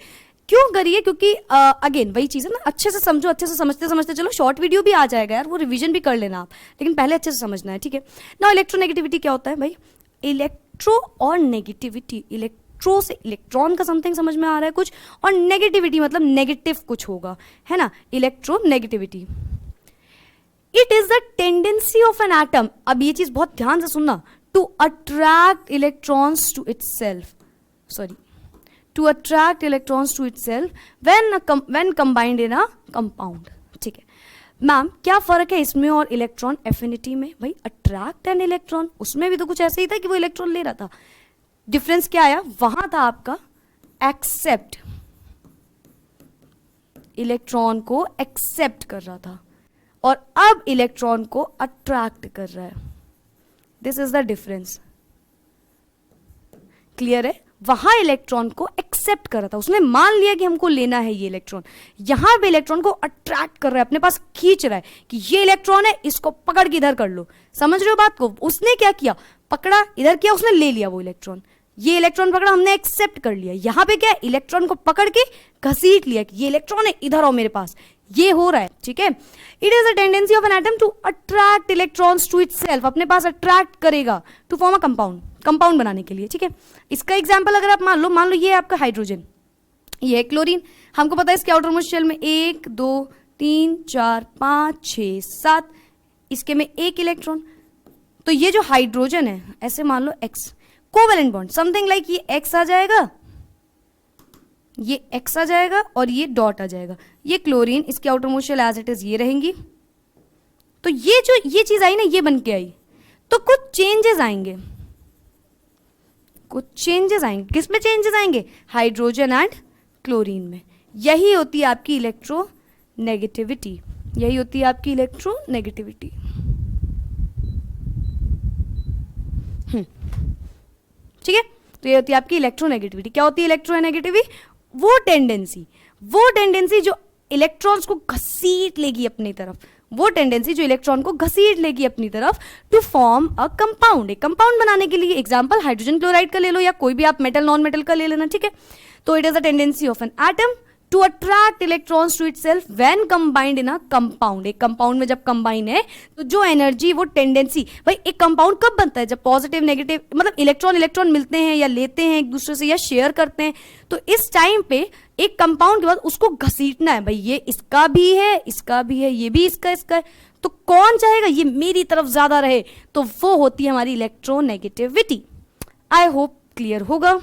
क्यों करी है? क्योंकि अगेन वही चीज़ है ना, अच्छे से समझो, अच्छे से समझते समझते चलो, शॉर्ट वीडियो भी आ जाएगा यार, वो रिवीजन भी कर लेना आप, लेकिन पहले अच्छे से समझना है, ठीक है ना। इलेक्ट्रोनेगेटिविटी क्या होता है भाई? इलेक्ट्रो और नेगेटिविटी, इलेक्ट्रो से इलेक्ट्रॉन का समथिंग समझ में आ रहा है कुछ, और नेगेटिविटी मतलब नेगेटिव कुछ होगा, है ना। Electronegativity, it is the tendency of an atom, अब ये चीज बहुत ध्यान से सुनना, to attract electrons to itself, sorry, to attract electrons to itself when combined in a compound, ठीक है। मैम क्या फर्क है इसमें और इलेक्ट्रॉन एफिनिटी में? भाई अट्रैक्ट एन इलेक्ट्रॉन, उसमें भी तो कुछ ऐसे ही था कि वो इलेक्ट्रॉन ले रहा था। डिफरेंस क्या आया? वहां था आपका एक्सेप्ट, इलेक्ट्रॉन को एक्सेप्ट कर रहा था, और अब इलेक्ट्रॉन को अट्रैक्ट कर रहा है। This is the difference, clear है? वहां इलेक्ट्रॉन को एक्सेप्ट कर रहा था, उसने मान लिया कि हमको लेना है ये इलेक्ट्रॉन, यहां पे इलेक्ट्रॉन को अट्रैक्ट कर रहा है, अपने पास खींच रहा है कि ये इलेक्ट्रॉन है, इसको पकड़ के इधर कर लो। समझ रहे हो बात को? उसने क्या किया? पकड़ा, इधर किया, उसने ले लिया वो इलेक्ट्रॉन, ये इलेक्ट्रॉन पकड़ा, हमने एक्सेप्ट कर लिया। यहां पे क्या है? इलेक्ट्रॉन को पकड़ के घसीट लिया कि ये इलेक्ट्रॉन है, इधर आओ मेरे पास, ये हो रहा है, ठीक है। It is a tendency of an atom to attract electrons to itself, अपने पास अट्रैक्ट करेगा to form a compound, compound बनाने के लिए, ठीक है। इसका एग्जांपल अगर आप मान लो ये है आपका हाइड्रोजन, ये है क्लोरीन, हमको पता है इसके आउटर मोस्ट शेल में 1 2 3 4 5 6 7, इसके में एक इलेक्ट्रॉन, तो ये जो हाइड्रोजन है ऐसे मान लो X, covalent bond something like, ये एक्स आ जाएगा, ये एक्स आ जाएगा, और ये डॉट आ जाएगा, ये क्लोरीन, इसके outer most shell as it is ये रहेंगी। तो ये जो ये चीज आई ना, ये बन के आई, तो कुछ चेंजेस आएंगे, कुछ चेंजेस आएंगे, किसमें चेंजेस आएंगे? हाइड्रोजन एंड क्लोरीन में। यही होती है आपकी इलेक्ट्रोनेगेटिविटी, यही होती है आपकी इलेक्ट्रोनेगेटिविटी। ठीक है, तो ये होती है आपकी इलेक्ट्रोनेगेटिविटी। क्या होती है इलेक्ट्रोनेगेटिविटी? वो टेंडेंसी जो इलेक्ट्रॉन्स को घसीट लेगी अपनी तरफ, वो टेंडेंसी जो इलेक्ट्रॉन को घसीट लेगी अपनी तरफ टू फॉर्म अ कंपाउंड, एक कंपाउंड बनाने के लिए। एग्जांपल हाइड्रोजन क्लोराइड का ले लो, या कोई भी आप मेटल नॉन मेटल का ले लेना, ठीक है। तो it is a tendency of an atom to attract electrons to itself when combined in a compound. एक कंपाउंड में जब कंबाइन है तो जो एनर्जी, वो टेंडेंसी, भाई एक कंपाउंड कब बनता है? जब पॉजिटिव नेगेटिव मतलब इलेक्ट्रॉन मिलते हैं या लेते हैं एक दूसरे से या शेयर करते हैं, तो इस टाइम पे एक कंपाउंड के बाद उसको घसीटना है, भाई ये इसका भी है, इसका भी है, ये भी इसका है, तो कौन चाहेगा ये मेरी तरफ ज्यादा रहे? तो वो होती है हमारी इलेक्ट्रोनेगेटिविटी। आई होप क्लियर होगा।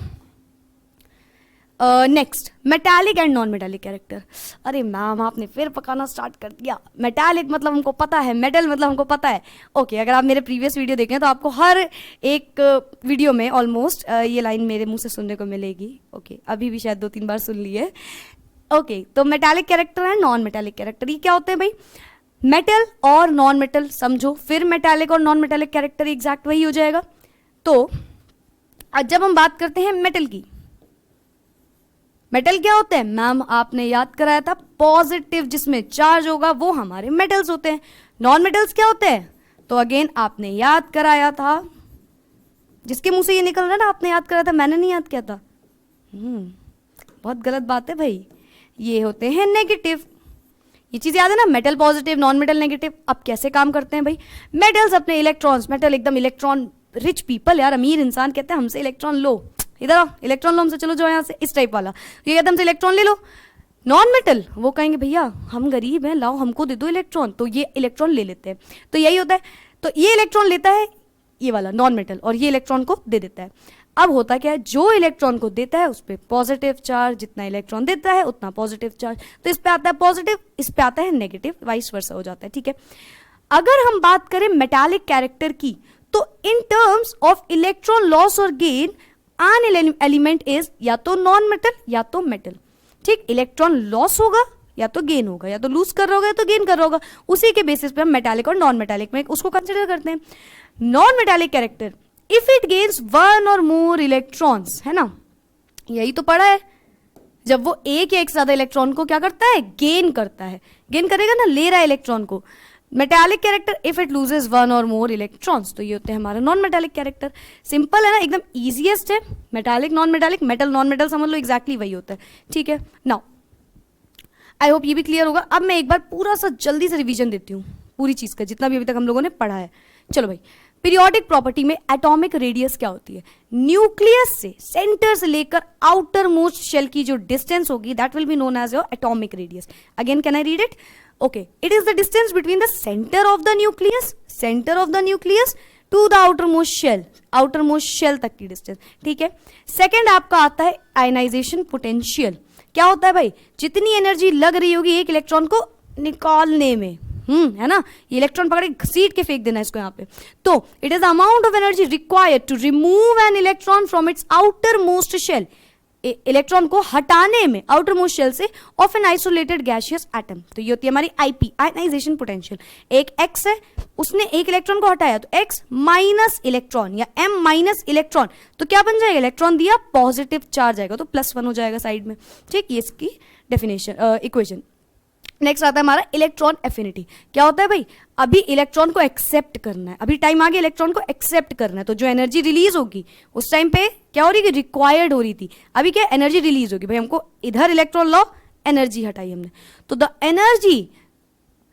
Next, metallic and non metallic character. अरे मैम आपने फिर पकाना स्टार्ट कर दिया। मेटालिक मतलब हमको पता है, मेटल मतलब हमको पता है। ओके, अगर आप मेरे प्रीवियस वीडियो देखें तो आपको हर एक वीडियो में ऑलमोस्ट ये लाइन मेरे मुंह से सुनने को मिलेगी। ओके, अभी भी शायद 2-3 बार सुन ली है। ओके, तो metallic character and non metallic character, ये क्या होते हैं भाई? मेटल और नॉन मेटल समझो, फिर मेटालिक और नॉन मेटालिक कैरेक्टर एग्जैक्ट वही हो जाएगा। तो जब हम बात करते हैं मेटल की, मेटल क्या होते हैं? मैम आपने याद कराया था, पॉजिटिव जिसमें चार्ज होगा वो हमारे मेटल्स होते हैं। नॉन मेटल्स क्या होते हैं? तो अगेन आपने याद कराया था, जिसके मुंह से ये निकल रहा है ना, आपने याद कराया था, मैंने नहीं याद किया था। बहुत गलत बात है भाई। ये होते हैं नेगेटिव। ये चीज याद है ना, metal positive, non metal negative. अब कैसे काम करते हैं भाई? मेटल्स अपने इलेक्ट्रॉन्स, मेटल एकदम इलेक्ट्रॉन रिच पीपल, यार अमीर इंसान कहते हैं हमसे इलेक्ट्रॉन लो, इधर आओ इलेक्ट्रॉन लो हमसे, चलो जो यहाँ से, इस टाइप वाला। ये कहते हैं हमसे इलेक्ट्रॉन ले लो। नॉन मेटल वो कहेंगे भैया हम गरीब हैं, लाओ हमको दे दो इलेक्ट्रॉन, तो ये इलेक्ट्रॉन ले लेते हैं। तो यही होता है, तो ये इलेक्ट्रॉन लेता है ये वाला नॉन मेटल, और ये इलेक्ट्रॉन को दे देता है। अब होता क्या है, जो इलेक्ट्रॉन को देता है उस पर पॉजिटिव चार्ज, जितना इलेक्ट्रॉन देता है उतना पॉजिटिव चार्ज, तो इस पे आता है पॉजिटिव, इस पे आता है नेगेटिव, वाइस वर्सा हो जाता है। ठीक है, अगर हम बात करें मेटालिक कैरेक्टर की, तो in terms of electron loss और गेन, एन एलिमेंट इज या तो नॉन मेटल या तो मेटल। ठीक, इलेक्ट्रॉन लॉस होगा या तो गेन होगा, या तो लूज कर रहा होगा या तो गेन कर रहा होगा, उसी के बेसिस पे हम मेटालिक और नॉन मेटालिक में उसको कंसिडर करते हैं। Non metallic character, if it gains 1 और मोर इलेक्ट्रॉन्स, है ना, यही तो पढ़ा है, जब वो एक या एक से ज्यादा इलेक्ट्रॉन को क्या करता है, गेन करता है, गेन करेगा ना, ले रहा है इलेक्ट्रॉन को, metallic character if it loses one और मोर इलेक्ट्रॉन्स, तो ये होते हैं हमारा नॉन मेटालिक कैरेक्टर। सिंपल है ना, एकदम ईजिएस्ट है। Metallic non metallic, metal non metal समझ लो, एग्जैक्टली वही होता है। ठीक है, नाउ आई होप ये भी क्लियर होगा। अब मैं एक बार पूरा सा जल्दी से रिवीजन देती हूँ पूरी चीज का, जितना भी अभी तक हम लोगों ने पढ़ा है। चलो भाई, पीरियोडिक प्रॉपर्टी में एटॉमिक रेडियस क्या होती है? न्यूक्लियस से, सेंटर से लेकर आउटर मोस्ट शेल की जो डिस्टेंस होगी that will be known as your atomic radius. Again can I read it? Okay, it is the distance between the centre of the nucleus to the outer most shell तक की distance. ठीक है, second आपका आता है ionization potential. क्या होता है भाई? जितनी एनर्जी लग रही होगी एक इलेक्ट्रॉन को निकालने में, है ना, ये इलेक्ट्रॉन पकड़ के घसीट के फेंक देना है इसको यहाँ पे। तो it is the amount of energy required to remove an electron from its outer most shell, electron को हटाने में आउटर मोस्ट शेल से of an isolated gaseous atom. तो ये होती है हमारी आईपी, आयनाइजेशन पोटेंशियल। एक एक्स है, उसने एक इलेक्ट्रॉन को हटाया तो एक्स माइनस इलेक्ट्रॉन या एम माइनस इलेक्ट्रॉन, तो क्या बन जाएगा? इलेक्ट्रॉन दिया, पॉजिटिव चार्ज आएगा तो +1 हो जाएगा साइड में। ठीक, ये इसकी डेफिनेशन इक्वेशन। नेक्स्ट आता है हमारा इलेक्ट्रॉन एफिनिटी। क्या होता है भाई? अभी इलेक्ट्रॉन को एक्सेप्ट करना है, अभी टाइम आ गया इलेक्ट्रॉन को एक्सेप्ट करना है, तो जो एनर्जी रिलीज होगी उस टाइम पे क्या हो रही है? रिक्वायर्ड हो रही थी, अभी क्या एनर्जी रिलीज होगी भाई, हमको इधर इलेक्ट्रॉन लो, एनर्जी हटाई हमने, तो the energy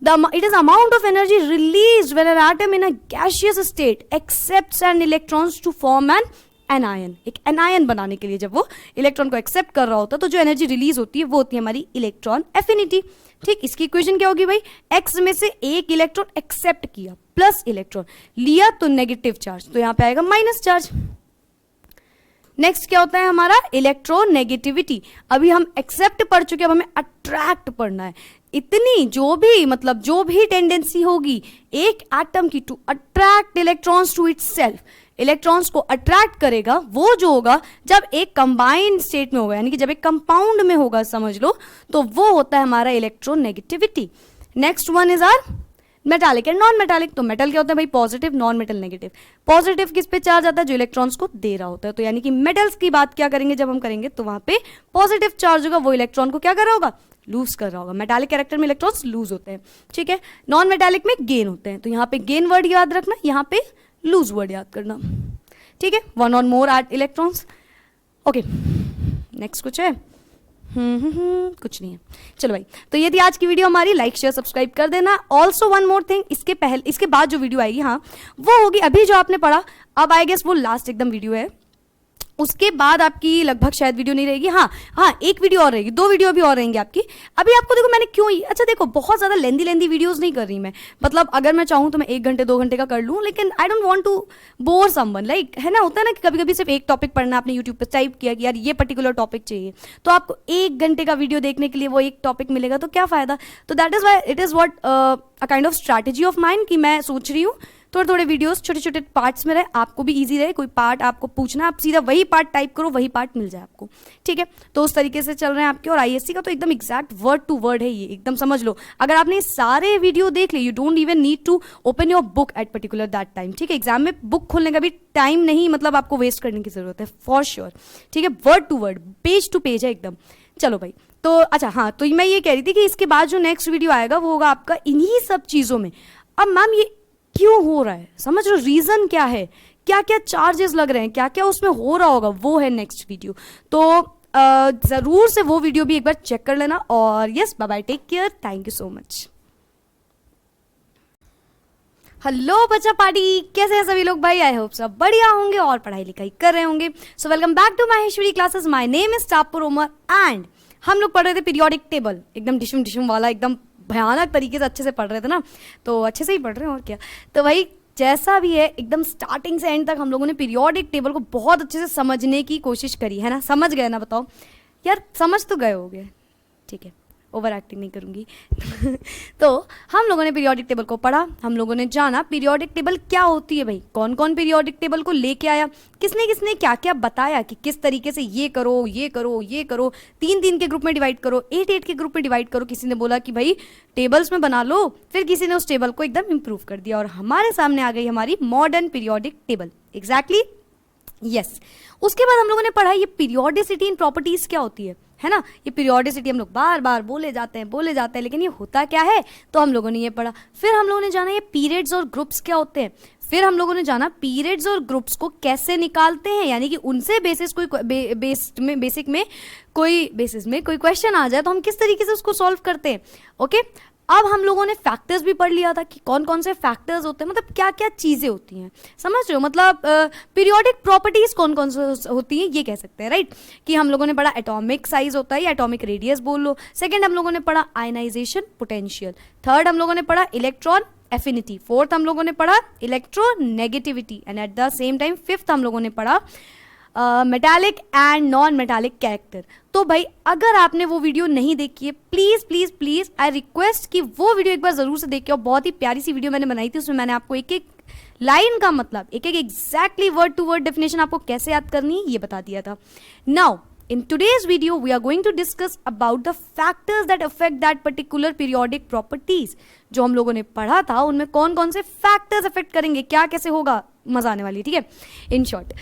it is amount of energy released when an atom in a gaseous state accepts an electrons to form an anion. एक एनायन बनाने के लिए जब वो इलेक्ट्रॉन को एक्सेप्ट कर रहा होता है तो जो एनर्जी रिलीज होती है वो होती है हमारी इलेक्ट्रॉन एफिनिटी। ठीक, इसकी इक्वेशन क्या होगी भाई? एक्स में से एक इलेक्ट्रॉन एक्सेप्ट किया प्लस इलेक्ट्रॉन लिया तो नेगेटिव चार्ज, तो यहां पे आएगा माइनस चार्ज। नेक्स्ट क्या होता है हमारा? इलेक्ट्रोनेगेटिविटी। अभी हम एक्सेप्ट पढ़ चुके, अब हमें अट्रैक्ट पढ़ना है। इतनी जो भी टेंडेंसी होगी एक एटम की to attract electrons to itself, electrons को अट्रैक्ट करेगा, वो जो होगा जब एक कंबाइंड स्टेट में होगा, यानी कि जब एक कंपाउंड में होगा समझ लो, तो वो होता है हमारा electronegativity. Next one is are metallic and non metallic. तो मेटल क्या होता है भाई? Positive, non metal negative. Positive किस पे चार्ज आता है? जो इलेक्ट्रॉन्स को दे रहा होता है, तो यानी कि मेटल्स की बात क्या करेंगे जब हम करेंगे, तो वहां पे पॉजिटिव चार्ज होगा, वो इलेक्ट्रॉन को क्या कर रहा होगा? लूज कर रहा होगा। मेटालिक कैरेक्टर में इलेक्ट्रॉन्स लूज होते हैं। ठीक है, नॉन मेटालिक में गेन होते हैं, तो यहाँ पे गेन वर्ड याद रखना, यहाँ पे लूज वर्ड याद करना। ठीक है, वन और more at electrons. Okay, next कुछ है? कुछ नहीं है। चलो भाई, तो ये थी आज की वीडियो हमारी। लाइक शेयर सब्सक्राइब कर देना। ऑल्सो वन मोर थिंग, इसके बाद जो वीडियो आएगी, हाँ वो होगी अभी जो आपने पढ़ा, अब आई गेस वो लास्ट एकदम वीडियो है, उसके बाद आपकी लगभग शायद वीडियो नहीं रहेगी। हाँ एक वीडियो और रहेगी, 2 वीडियो भी और रहेंगी आपकी। अभी आपको देखो मैंने क्यों, अच्छा देखो बहुत ज़्यादा लेंदी वीडियोस नहीं कर रही मैं, मतलब अगर मैं चाहूँ तो मैं 1 घंटे 2 घंटे का कर लूँ, लेकिन I don't want to bore someone, like है ना, होता है ना कि कभी कभी सिर्फ एक टॉपिक पढ़ना, आपने यूट्यूब पर टाइप किया कि यार ये पर्टिकुलर टॉपिक चाहिए, तो आपको 1 घंटे का वीडियो देखने के लिए वो एक टॉपिक मिलेगा, तो क्या फ़ायदा। तो that is why it is what a kind of strategy of mind कि मैं सोच रही हूँ थोड़े थोड़े वीडियोस छोटे छोटे पार्ट्स में रहे, आपको भी इजी रहे। कोई पार्ट आपको पूछना, आप सीधा वही पार्ट टाइप करो, वही पार्ट मिल जाए आपको। ठीक है, तो उस तरीके से चल रहे हैं आपके। और आईएससी का तो एकदम एग्जैक्ट वर्ड टू वर्ड है ये, एकदम समझ लो। अगर आपने सारे वीडियो देख लिए, you don't even need to open your book at particular that time. ठीक है, एग्जाम में बुक खोलने का भी टाइम नहीं, मतलब आपको वेस्ट करने की जरूरत है फॉर श्योर। ठीक है, word to word, page to page है एकदम। चलो भाई, तो अच्छा हाँ, तो मैं ये कह रही थी कि इसके बाद जो नेक्स्ट वीडियो आएगा वो होगा आपका इन्हीं सब चीज़ों में। अब मैम ये क्यों हो रहा है, समझ लो रीजन क्या है, क्या क्या चार्जेस लग रहे हैं, क्या क्या उसमें हो रहा होगा, वो है नेक्स्ट वीडियो। तो जरूर से वो वीडियो भी एक बार चेक कर लेना। और yes, bye bye, take care, thank you so much. Hello बच्चा पार्टी, कैसे हैं सभी लोग भाई? आई होप सब बढ़िया होंगे और पढ़ाई लिखाई कर रहे होंगे। So welcome back to Maheshwari classes. My name is Tapur Umar and हम लोग पढ़ रहे थे पीरियोडिक टेबल, एकदम डिशम वाला, एकदम भयानक तरीके से अच्छे से पढ़ रहे थे ना, तो अच्छे से ही पढ़ रहे हैं और क्या। तो भाई जैसा भी है, एकदम स्टार्टिंग से एंड तक हम लोगों ने पीरियोडिक टेबल को बहुत अच्छे से समझने की कोशिश करी है ना। समझ गए ना? बताओ यार, समझ तो गए होगे। ठीक है, ओवर एक्टिंग नहीं करूँगी। तो हम लोगों ने पीरियोडिक टेबल को पढ़ा, हम लोगों ने जाना पीरियोडिक टेबल क्या होती है भाई, कौन कौन पीरियोडिक टेबल को लेके आया, किसने किसने क्या क्या बताया कि किस तरीके से ये करो ये करो ये करो, 3-3 के ग्रुप में डिवाइड करो, 8-8 के ग्रुप में डिवाइड करो। किसी ने बोला कि भाई टेबल्स में बना लो, फिर किसी ने उस टेबल को एकदम इम्प्रूव कर दिया और हमारे सामने आ गई हमारी modern periodic table. Exactly, yes. उसके बाद हम लोगों ने पढ़ा ये पीरियोडिसिटी इन प्रॉपर्टीज क्या होती है। है ना। ये पीरियोडिसिटी हम लोग बार बार बोले जाते हैं, लेकिन ये होता क्या है, तो हम लोगों ने ये पढ़ा। फिर हम लोगों ने जाना ये पीरियड्स और ग्रुप्स क्या होते हैं। फिर हम लोगों ने जाना पीरियड्स और ग्रुप्स को कैसे निकालते हैं, यानी कि उनसे बेसिस कोई बेसिक में कोई क्वेश्चन आ जाए तो हम किस तरीके से उसको सॉल्व करते हैं। ओके, अब हम लोगों ने फैक्टर्स भी पढ़ लिया था कि कौन कौन से फैक्टर्स होते हैं, मतलब क्या क्या चीज़ें होती हैं, समझ रहे हो। मतलब पीरियोडिक प्रॉपर्टीज कौन कौन से होती हैं ये कह सकते हैं, राइट। कि हम लोगों ने पढ़ा एटॉमिक साइज होता है या एटॉमिक रेडियस बोल लो। सेकंड हम लोगों ने पढ़ा आयनाइजेशन पोटेंशियल। थर्ड हम लोगों ने पढ़ा इलेक्ट्रॉन एफिनिटी। फोर्थ हम लोगों ने पढ़ा electronegativity. And at the same time fifth हम लोगों ने पढ़ा metallic and non metallic character. तो भाई अगर आपने वो वीडियो नहीं देखी है, please please please I request कि वो वीडियो एक बार जरूर से देखिए। और बहुत ही प्यारी सी वीडियो मैंने बनाई थी, उसमें मैंने आपको एक एक लाइन का मतलब, एक एक exactly word to word definition आपको कैसे याद करनी है ये बता दिया था। Now in today's video we are going to discuss about the factors that affect that particular periodic properties। जो हम लोगों ने पढ़ा था उनमें कौन कौन से फैक्टर्स अफेक्ट करेंगे, क्या कैसे होगा, मजा आने वाली है, ठीक है। इन शॉर्ट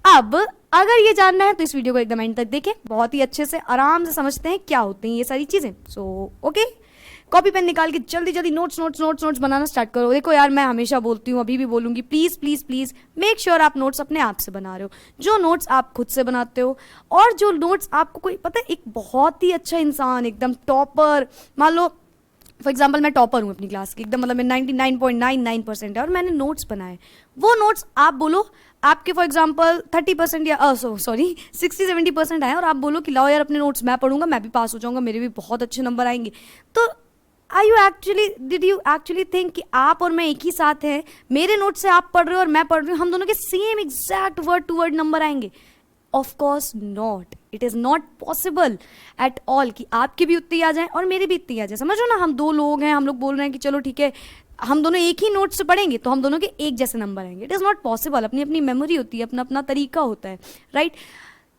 अब अगर ये जानना है तो इस वीडियो को एकदम एंड तक देखें, बहुत ही अच्छे से आराम से समझते हैं क्या होती हैं ये सारी चीजें। सो ओके, कॉपी पेन निकाल के जल्दी जल्दी नोट्स बनाना स्टार्ट करो। देखो यार, मैं हमेशा बोलती हूँ, अभी भी बोलूंगी, please please please make sure आप नोट्स अपने आप से बना रहे हो, जो नोट्स आप खुद से बनाते हो। और जो नोट्स आपको कोई पता है, एक बहुत ही अच्छा इंसान एकदम टॉपर, मान लो फॉर एग्जाम्पल मैं टॉपर हूँ अपनी क्लास की एकदम, मतलब मैं 99.99% है और मैंने नोट्स बनाए, वो नोट्स आप बोलो आपके फॉर एग्जाम्पल 30% या सॉरी 60-70% आए और आप बोलो कि लाओ यार अपने नोट्स मैं पढ़ूंगा, मैं भी पास हो जाऊंगा, मेरे भी बहुत अच्छे नंबर आएंगे। तो डिड यू एक्चुअली थिंक कि आप और मैं एक ही साथ हैं, मेरे नोट से आप पढ़ रहे हो और मैं पढ़ रही हूँ, हम दोनों के same exact word to word number आएंगे? Of course not, it is not possible at all कि आपके भी उतनी आ जाए और मेरे भी इतनी आ जाए। समझो ना, हम दो लोग हैं, हम लोग बोल रहे हैं कि चलो ठीक है हम दोनों एक ही नोट से पढ़ेंगे तो हम दोनों के एक जैसे नंबर आएंगे। इट इज़ नॉट पॉसिबल, अपनी अपनी मेमोरी होती है, अपना अपना तरीका होता है, राइट।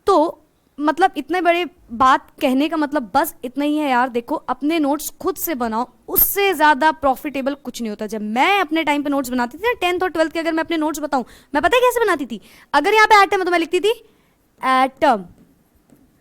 तो मतलब इतने बड़े बात कहने का मतलब बस इतना ही है यार, देखो अपने नोट्स खुद से बनाओ, उससे ज़्यादा प्रॉफिटेबल कुछ नहीं होता। जब मैं अपने टाइम पे नोट्स बनाती थी ना 10th और 12th के, अगर मैं अपने नोट्स बताऊं, मैं पता है कैसे बनाती थी? अगर यहाँ पे एटम है तो मैं लिखती थी एटम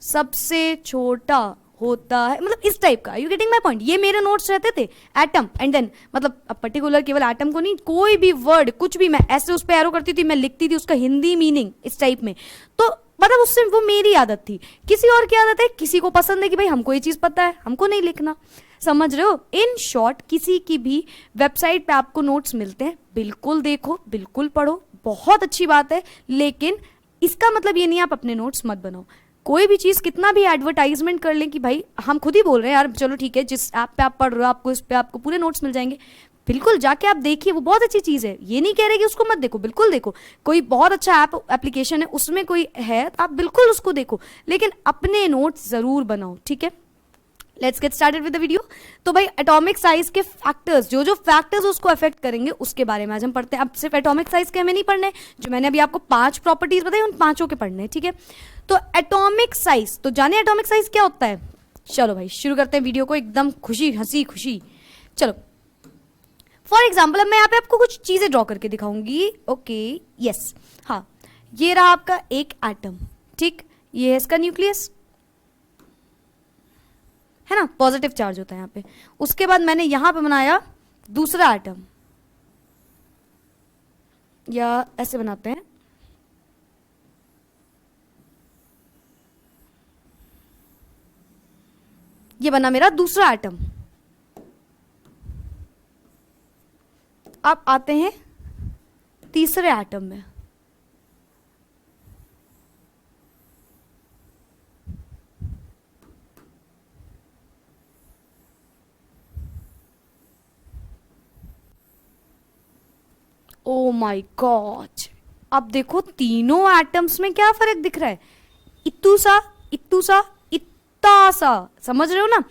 सबसे छोटा होता है, मतलब इस टाइप का। You getting my point? ये मेरे नोट्स रहते थे, एटम एंड देन मतलब पर्टिकुलर केवल एटम को नहीं, कोई भी वर्ड कुछ भी मैं ऐसे उस पर एरो करती थी, मैं लिखती थी उसका हिंदी मीनिंग इस टाइप में। तो मतलब उससे वो मेरी आदत थी। किसी और की आदत है, किसी को पसंद है कि भाई हमको ये चीज़ पता है, हमको नहीं लिखना, समझ रहे हो। इन शॉर्ट किसी की भी वेबसाइट पे आपको नोट्स मिलते हैं, बिल्कुल देखो, बिल्कुल पढ़ो, बहुत अच्छी बात है, लेकिन इसका मतलब ये नहीं आप अपने नोट्स मत बनाओ। कोई भी चीज़ कितना भी एडवर्टाइजमेंट कर लें कि भाई हम खुद ही बोल रहे हैं यार चलो ठीक है, जिस ऐप पे आप पढ़ रहे हो आपको इस पे आपको पूरे नोट्स मिल जाएंगे, बिल्कुल जाके आप देखिए, वो बहुत अच्छी चीज़ है। ये नहीं कह रहे कि उसको मत देखो, बिल्कुल देखो, कोई बहुत अच्छा एप्लीकेशन है उसमें कोई है तो आप बिल्कुल उसको देखो, लेकिन अपने नोट्स ज़रूर बनाओ, ठीक है। Let's get started with the video. तो भाई एटॉमिक साइज के फैक्टर्स, जो जो फैक्टर्स उसको अफेक्ट करेंगे उसके बारे में आज हम पढ़ते हैं। अब सिर्फ एटॉमिक साइज के हमें नहीं पढ़ने, जो मैंने अभी आपको 5 प्रॉपर्टीज बताई उन 5 के पढ़ने हैं, ठीक है। तो एटॉमिक साइज, तो जानिए एटॉमिक साइज क्या होता है। चलो भाई शुरू करते हैं वीडियो को, एकदम खुशी हंसी खुशी। चलो फॉर एग्जाम्पल अब मैं यहाँ पे आपको कुछ चीजें ड्रॉ करके दिखाऊंगी। ओके यस, हाँ, ये रहा आपका एक एटम, ठीक, ये है इसका न्यूक्लियस, है ना, पॉजिटिव चार्ज होता है यहाँ पे। उसके बाद मैंने यहां पे बनाया दूसरा एटम, या ऐसे बनाते हैं, ये बना मेरा दूसरा एटम। अब आते हैं तीसरे एटम में, ओ माय गॉड, अब देखो तीनों एटम्स में क्या फर्क दिख रहा है, इतू सा इतू सा इत्ता सा, समझ रहे हो ना।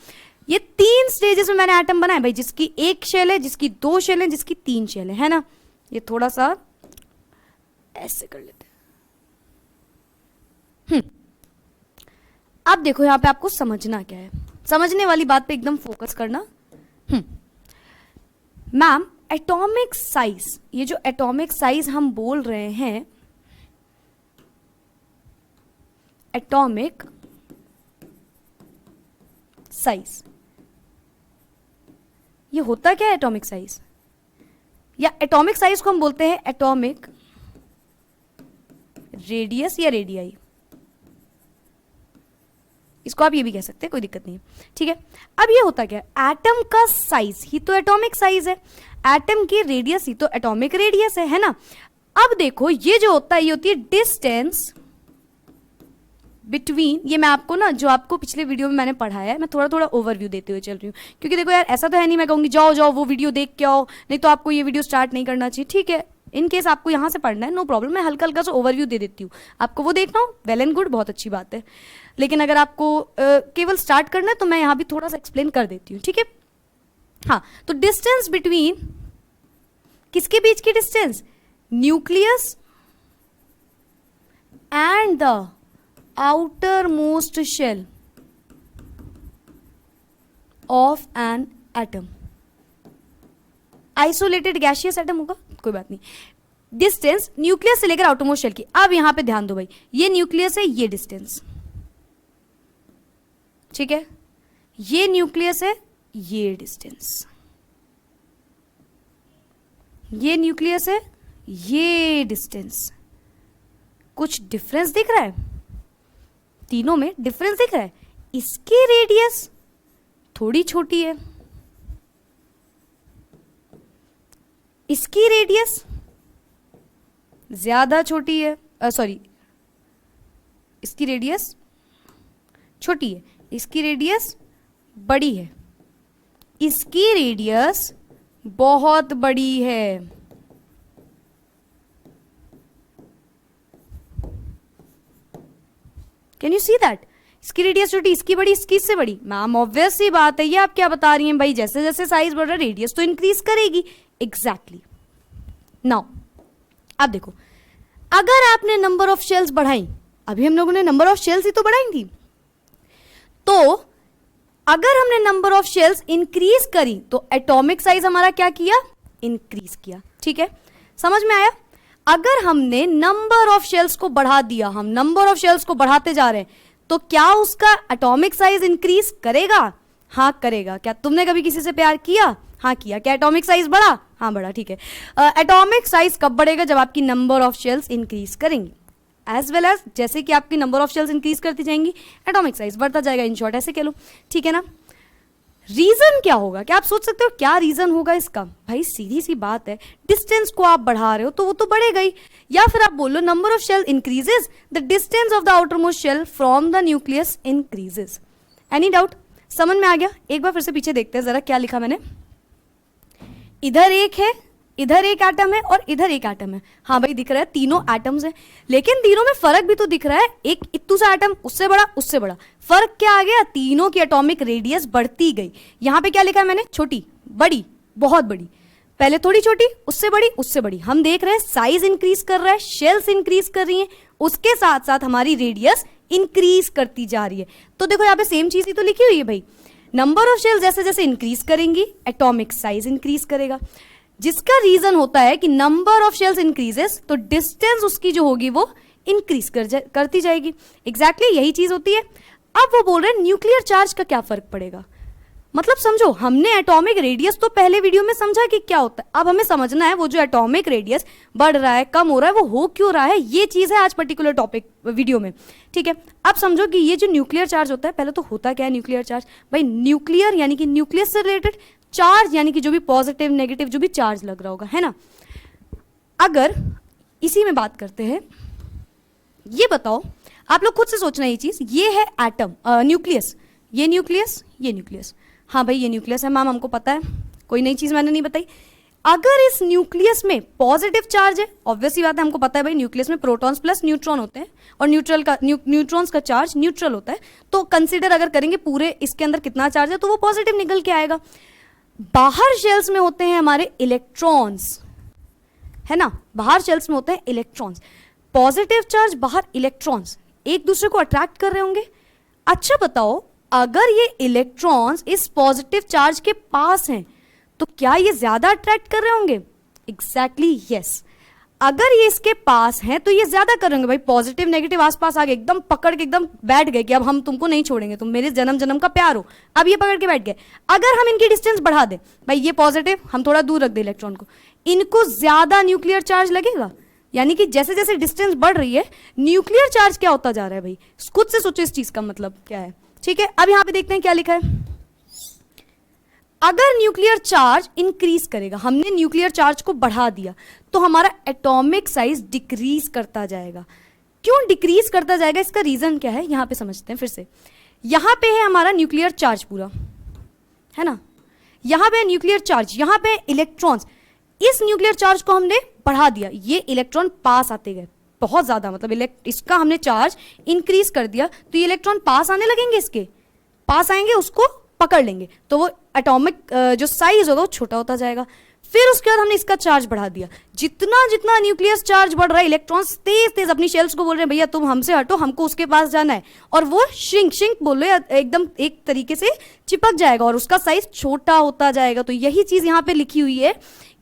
ये 3 स्टेजेस में मैंने एटम बनाए भाई, जिसकी 1 शेल है, जिसकी 2 शेल है, जिसकी 3 शेल है ना। ये थोड़ा सा ऐसे कर लेते हैं। अब देखो यहां पे आपको समझना क्या है, समझने वाली बात पे एकदम फोकस करना। मैम एटॉमिक साइज, ये जो एटॉमिक साइज हम बोल रहे हैं, एटॉमिक साइज। ये होता क्या है एटॉमिक साइज, या एटॉमिक साइज को हम बोलते हैं एटॉमिक रेडियस या रेडियाई, इसको आप ये भी कह सकते हैं, कोई दिक्कत नहीं है, ठीक है। अब ये होता क्या है, एटम का साइज ही तो एटॉमिक साइज है, एटम की रेडियस ही तो एटॉमिक रेडियस है ना। अब देखो ये जो होता है ये होती है डिस्टेंस बिटवीन, ये मैं आपको ना जो आपको पिछले वीडियो में मैंने पढ़ाया है मैं थोड़ा थोड़ा ओवरव्यू देते हुए चल रही हूँ, क्योंकि देखो यार ऐसा तो है नहीं मैं कहूँगी जाओ जाओ वो वीडियो देख के आओ, नहीं तो आपको ये वीडियो स्टार्ट नहीं करना चाहिए, ठीक है। इन केस आपको यहाँ से पढ़ना है नो प्रॉब्लम, मैं हल्का हल्का सा ओवरव्यू दे देती हूँ, आपको वो देखना हो वेल एंड गुड, बहुत अच्छी बात है। लेकिन अगर आपको केवल स्टार्ट करना है तो मैं यहाँ भी थोड़ा सा एक्सप्लेन कर देती हूँ, ठीक है। हाँ, तो डिस्टेंस बिटवीन, किसके बीच की distance, nucleus and the outer most shell of an atom. Isolated gaseous atom होगा, कोई बात नहीं। डिस्टेंस न्यूक्लियस से लेकर आउटर मोस्ट शेल की। अब यहां पे ध्यान दो भाई, ये न्यूक्लियस है, ये डिस्टेंस, ठीक है, ये न्यूक्लियस है, ये डिस्टेंस, ये न्यूक्लियस है, ये डिस्टेंस। कुछ डिफरेंस दिख रहा है, तीनों में डिफरेंस दिख रहा है। इसकी रेडियस थोड़ी छोटी है, इसकी रेडियस ज्यादा छोटी है, सॉरी इसकी रेडियस छोटी है, इसकी रेडियस बड़ी है, इसकी रेडियस बहुत बड़ी है। कैन यू सी दैट, इसकी रेडियस छोटी, इसकी बड़ी, इसकी इससे बड़ी। मैम ऑब्वियस सी बात है, ये आप क्या बता रही हैं भाई, जैसे जैसे साइज बढ़ रहा है रेडियस तो इंक्रीज करेगी। एग्जैक्टली। नाउ अब देखो, अगर आपने नंबर ऑफ शेल्स बढ़ाई, अभी हम लोगों ने नंबर ऑफ शेल्स ही तो बढ़ाई थी, तो अगर हमने नंबर ऑफ शेल्स इंक्रीज करी तो एटॉमिक साइज हमारा क्या किया, इंक्रीज किया, ठीक है, समझ में आया। अगर हमने नंबर ऑफ शेल्स को बढ़ा दिया, हम नंबर ऑफ शेल्स को बढ़ाते जा रहे हैं, तो क्या उसका एटॉमिक साइज इंक्रीज करेगा, हाँ करेगा। क्या तुमने कभी किसी से प्यार किया, हाँ किया, क्या एटॉमिक साइज बढ़ा, हाँ बढ़ा, ठीक है। एटॉमिक साइज कब बढ़ेगा, जब आपकी नंबर ऑफ शेल्स इंक्रीज करेंगी, एज वेल एज जैसे कि आपकी नंबर ऑफ शेल्स इंक्रीज करती जाएंगी एटॉमिक साइज बढ़ता जाएगा, इन शॉर्ट ऐसे कह लो, ठीक है ना। रीजन क्या होगा, क्या आप सोच सकते हो क्या रीजन होगा इसका, भाई सीधी सी बात है, डिस्टेंस को आप बढ़ा रहे हो तो वो तो बढ़ेगा ही, या फिर आप बोलो number of shell increases, the distance of the outer most shell from the nucleus increases. Any doubt, समझ में आ गया। एक बार फिर से पीछे देखते हैं जरा क्या लिखा मैंने, इधर एक है, इधर एक एटम है और इधर एक एटम है, हाँ भाई दिख रहा है तीनों एटम्स हैं, लेकिन तीनों में फर्क भी तो दिख रहा है, एक इत्तू सा एटम उससे बड़ा उससे बड़ा, फर्क क्या आ गया, तीनों की एटॉमिक रेडियस बढ़ती गई। यहां पे क्या लिखा है मैंने, छोटी बड़ी बहुत बड़ी, पहले थोड़ी छोटी उससे बड़ी उससे बड़ी, हम देख रहे हैं साइज इंक्रीज कर रहा है, शेल्स इंक्रीज कर रही हैं, उसके साथ साथ हमारी रेडियस इंक्रीज करती जा रही है। तो देखो यहाँ पे सेम चीज ही तो लिखी हुई है भाई, नंबर ऑफ शेल्स जैसे जैसे इंक्रीज करेंगी एटॉमिक साइज इंक्रीज करेगा, जिसका रीजन होता है कि नंबर ऑफ शेल्स इंक्रीजेस तो डिस्टेंस उसकी जो होगी वो इंक्रीज करती जाएगी। एग्जैक्टली यही चीज होती है। अब वो बोल रहे हैं न्यूक्लियर चार्ज का क्या फर्क पड़ेगा, मतलब समझो हमने एटॉमिक रेडियस तो पहले वीडियो में समझा कि क्या होता है, अब हमें समझना है वो जो एटॉमिक रेडियस बढ़ रहा है कम हो रहा है वो हो क्यों रहा है, ये चीज है आज पर्टिकुलर टॉपिक वीडियो में, ठीक है। अब समझो कि ये जो न्यूक्लियर चार्ज होता है, पहले तो होता क्या है न्यूक्लियर चार्ज, भाई न्यूक्लियर यानी कि न्यूक्लियस से रिलेटेड, चार्ज यानी कि जो भी पॉजिटिव नेगेटिव जो भी चार्ज लग रहा होगा, है ना। अगर इसी में बात करते हैं, ये बताओ आप लोग खुद से सोचना ये चीज, ये है एटम न्यूक्लियस, ये न्यूक्लियस ये न्यूक्लियस, हाँ भाई ये न्यूक्लियस है मैम हमको पता है, कोई नई चीज मैंने नहीं बताई। अगर इस न्यूक्लियस में पॉजिटिव चार्ज है, ऑब्वियस ही बात है हमको पता है भाई न्यूक्लियस में प्रोटॉन्स प्लस न्यूट्रॉन होते हैं और न्यूट्रॉन्स का चार्ज न्यूट्रल होता है, तो कंसीडर अगर करेंगे पूरे इसके अंदर कितना चार्ज है तो वो पॉजिटिव निकल के आएगा। बाहर शेल्स में होते हैं हमारे इलेक्ट्रॉन्स, है ना, बाहर शेल्स में होते हैं इलेक्ट्रॉन्स, पॉजिटिव चार्ज बाहर इलेक्ट्रॉन्स एक दूसरे को अट्रैक्ट कर रहे होंगे। अच्छा बताओ अगर ये इलेक्ट्रॉन्स इस पॉजिटिव चार्ज के पास हैं तो क्या ये ज्यादा अट्रैक्ट कर रहे होंगे, एग्जैक्टली यस। अगर ये इसके पास है तो ये ज्यादा करेंगे भाई, पॉजिटिव नेगेटिव आसपास आ गए, एकदम पकड़ के एकदम बैठ गए कि अब हम तुमको नहीं छोड़ेंगे, तुम मेरे जन्म जन्म का प्यार हो, अब ये पकड़ के बैठ गए। अगर हम इनकी डिस्टेंस बढ़ा दें, भाई ये पॉजिटिव, हम थोड़ा दूर रख दें इलेक्ट्रॉन को, इनको ज्यादा न्यूक्लियर चार्ज लगेगा, यानी कि जैसे जैसे डिस्टेंस बढ़ रही है न्यूक्लियर चार्ज क्या होता जा रहा है भाई, खुद से सोचो इस चीज का मतलब क्या है। ठीक है, अब यहां पे देखते हैं क्या लिखा है। अगर न्यूक्लियर चार्ज इंक्रीज करेगा, हमने न्यूक्लियर चार्ज को बढ़ा दिया, तो हमारा एटॉमिक साइज डिक्रीज करता जाएगा। क्यों डिक्रीज करता जाएगा, इसका रीजन क्या है, यहां पे समझते हैं फिर से। यहां पे है हमारा न्यूक्लियर चार्ज पूरा, है ना, यहां पे न्यूक्लियर चार्ज, यहां पे इलेक्ट्रॉन्स, इस न्यूक्लियर चार्ज को हमने बढ़ा दिया, ये इलेक्ट्रॉन पास आते गए बहुत ज्यादा, मतलब इसका हमने चार्ज इंक्रीज कर दिया, तो ये इलेक्ट्रॉन पास आने लगेंगे, इसके पास आएंगे, उसको पकड़ लेंगे, तो वो एटॉमिक जो साइज होगा वो छोटा होता जाएगा। फिर उसके बाद हमने इसका चार्ज बढ़ा दिया, जितना जितना न्यूक्लियर चार्ज बढ़ रहा है, इलेक्ट्रॉन्स तेज तेज अपनी शेल्स को बोल रहे हैं भैया तुम हमसे हटो, हमको उसके पास जाना है, और वो श्रिंक बोल रहे एकदम एक तरीके से चिपक जाएगा और उसका साइज छोटा होता जाएगा। तो यही चीज यहाँ पे लिखी हुई है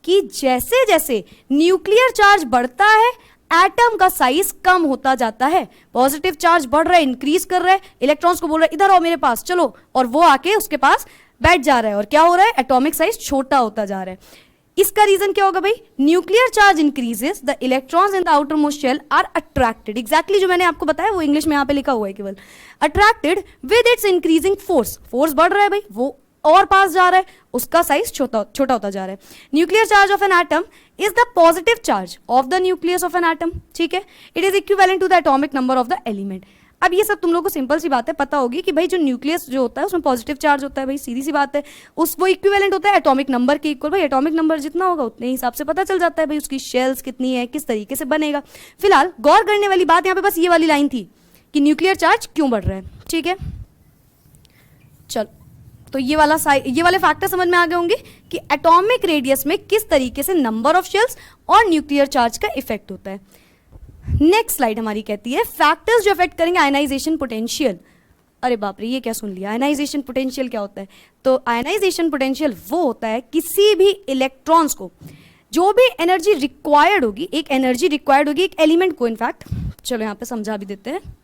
कि जैसे जैसे न्यूक्लियर चार्ज बढ़ता है एटम का साइज कम होता जाता है। पॉजिटिव चार्ज बढ़ रहा है, इंक्रीज कर रहा है, इलेक्ट्रॉन्स को बोल रहा है इधर आओ मेरे पास चलो, और वो आके उसके पास बैठ जा रहा है, और क्या हो रहा है, एटॉमिक साइज छोटा होता जा रहा है। इसका रीजन क्या होगा भाई, nuclear charge increases, the electrons in the outer most shell are attracted, exactly जो मैंने आपको बताया वो इंग्लिश में यहाँ पे लिखा हुआ है केवल, attracted with its increasing force, force बढ़ रहा है भाई, वो और पास जा रहा है, उसका साइज छोटा होता जा रहा है। Nuclear charge of an atom is the positive charge of the nucleus of an atom, ठीक है, it is equivalent to the atomic number of the element. अब ये सब तुम लोगों को सिंपल सी बात है, पता होगी कि भाई जो न्यूक्लियस जो होता है उसमें पॉजिटिव चार्ज होता है, भाई सीधी सी बात है, उस वो इक्विवेलेंट होता है एटॉमिक नंबर के इक्वल, भाई एटॉमिक नंबर जितना होगा उतने हिसाब से पता चल जाता है भाई उसकी शेल्स कितनी है, किस तरीके से बनेगा। फिलहाल गौर करने वाली बात यहाँ पे बस ये वाली लाइन थी कि न्यूक्लियर चार्ज क्यों बढ़ रहा है, ठीक है। चलो, तो ये वाले फैक्टर समझ में आ गए होंगे कि एटॉमिक रेडियस में किस तरीके से नंबर ऑफ शेल्स और न्यूक्लियर चार्ज का इफेक्ट होता है। नेक्स्ट स्लाइड हमारी कहती है फैक्टर्स जो अफेक्ट करेंगे आयनाइजेशन पोटेंशियल। अरे बाप रे, ये क्या सुन लिया, आयनाइजेशन पोटेंशियल क्या होता है? तो आयनाइजेशन पोटेंशियल वो होता है किसी भी इलेक्ट्रॉन्स को जो भी एनर्जी रिक्वायर्ड होगी, एक एनर्जी रिक्वायर्ड होगी एक एलिमेंट को, इनफैक्ट चलो यहां पे समझा भी देते हैं।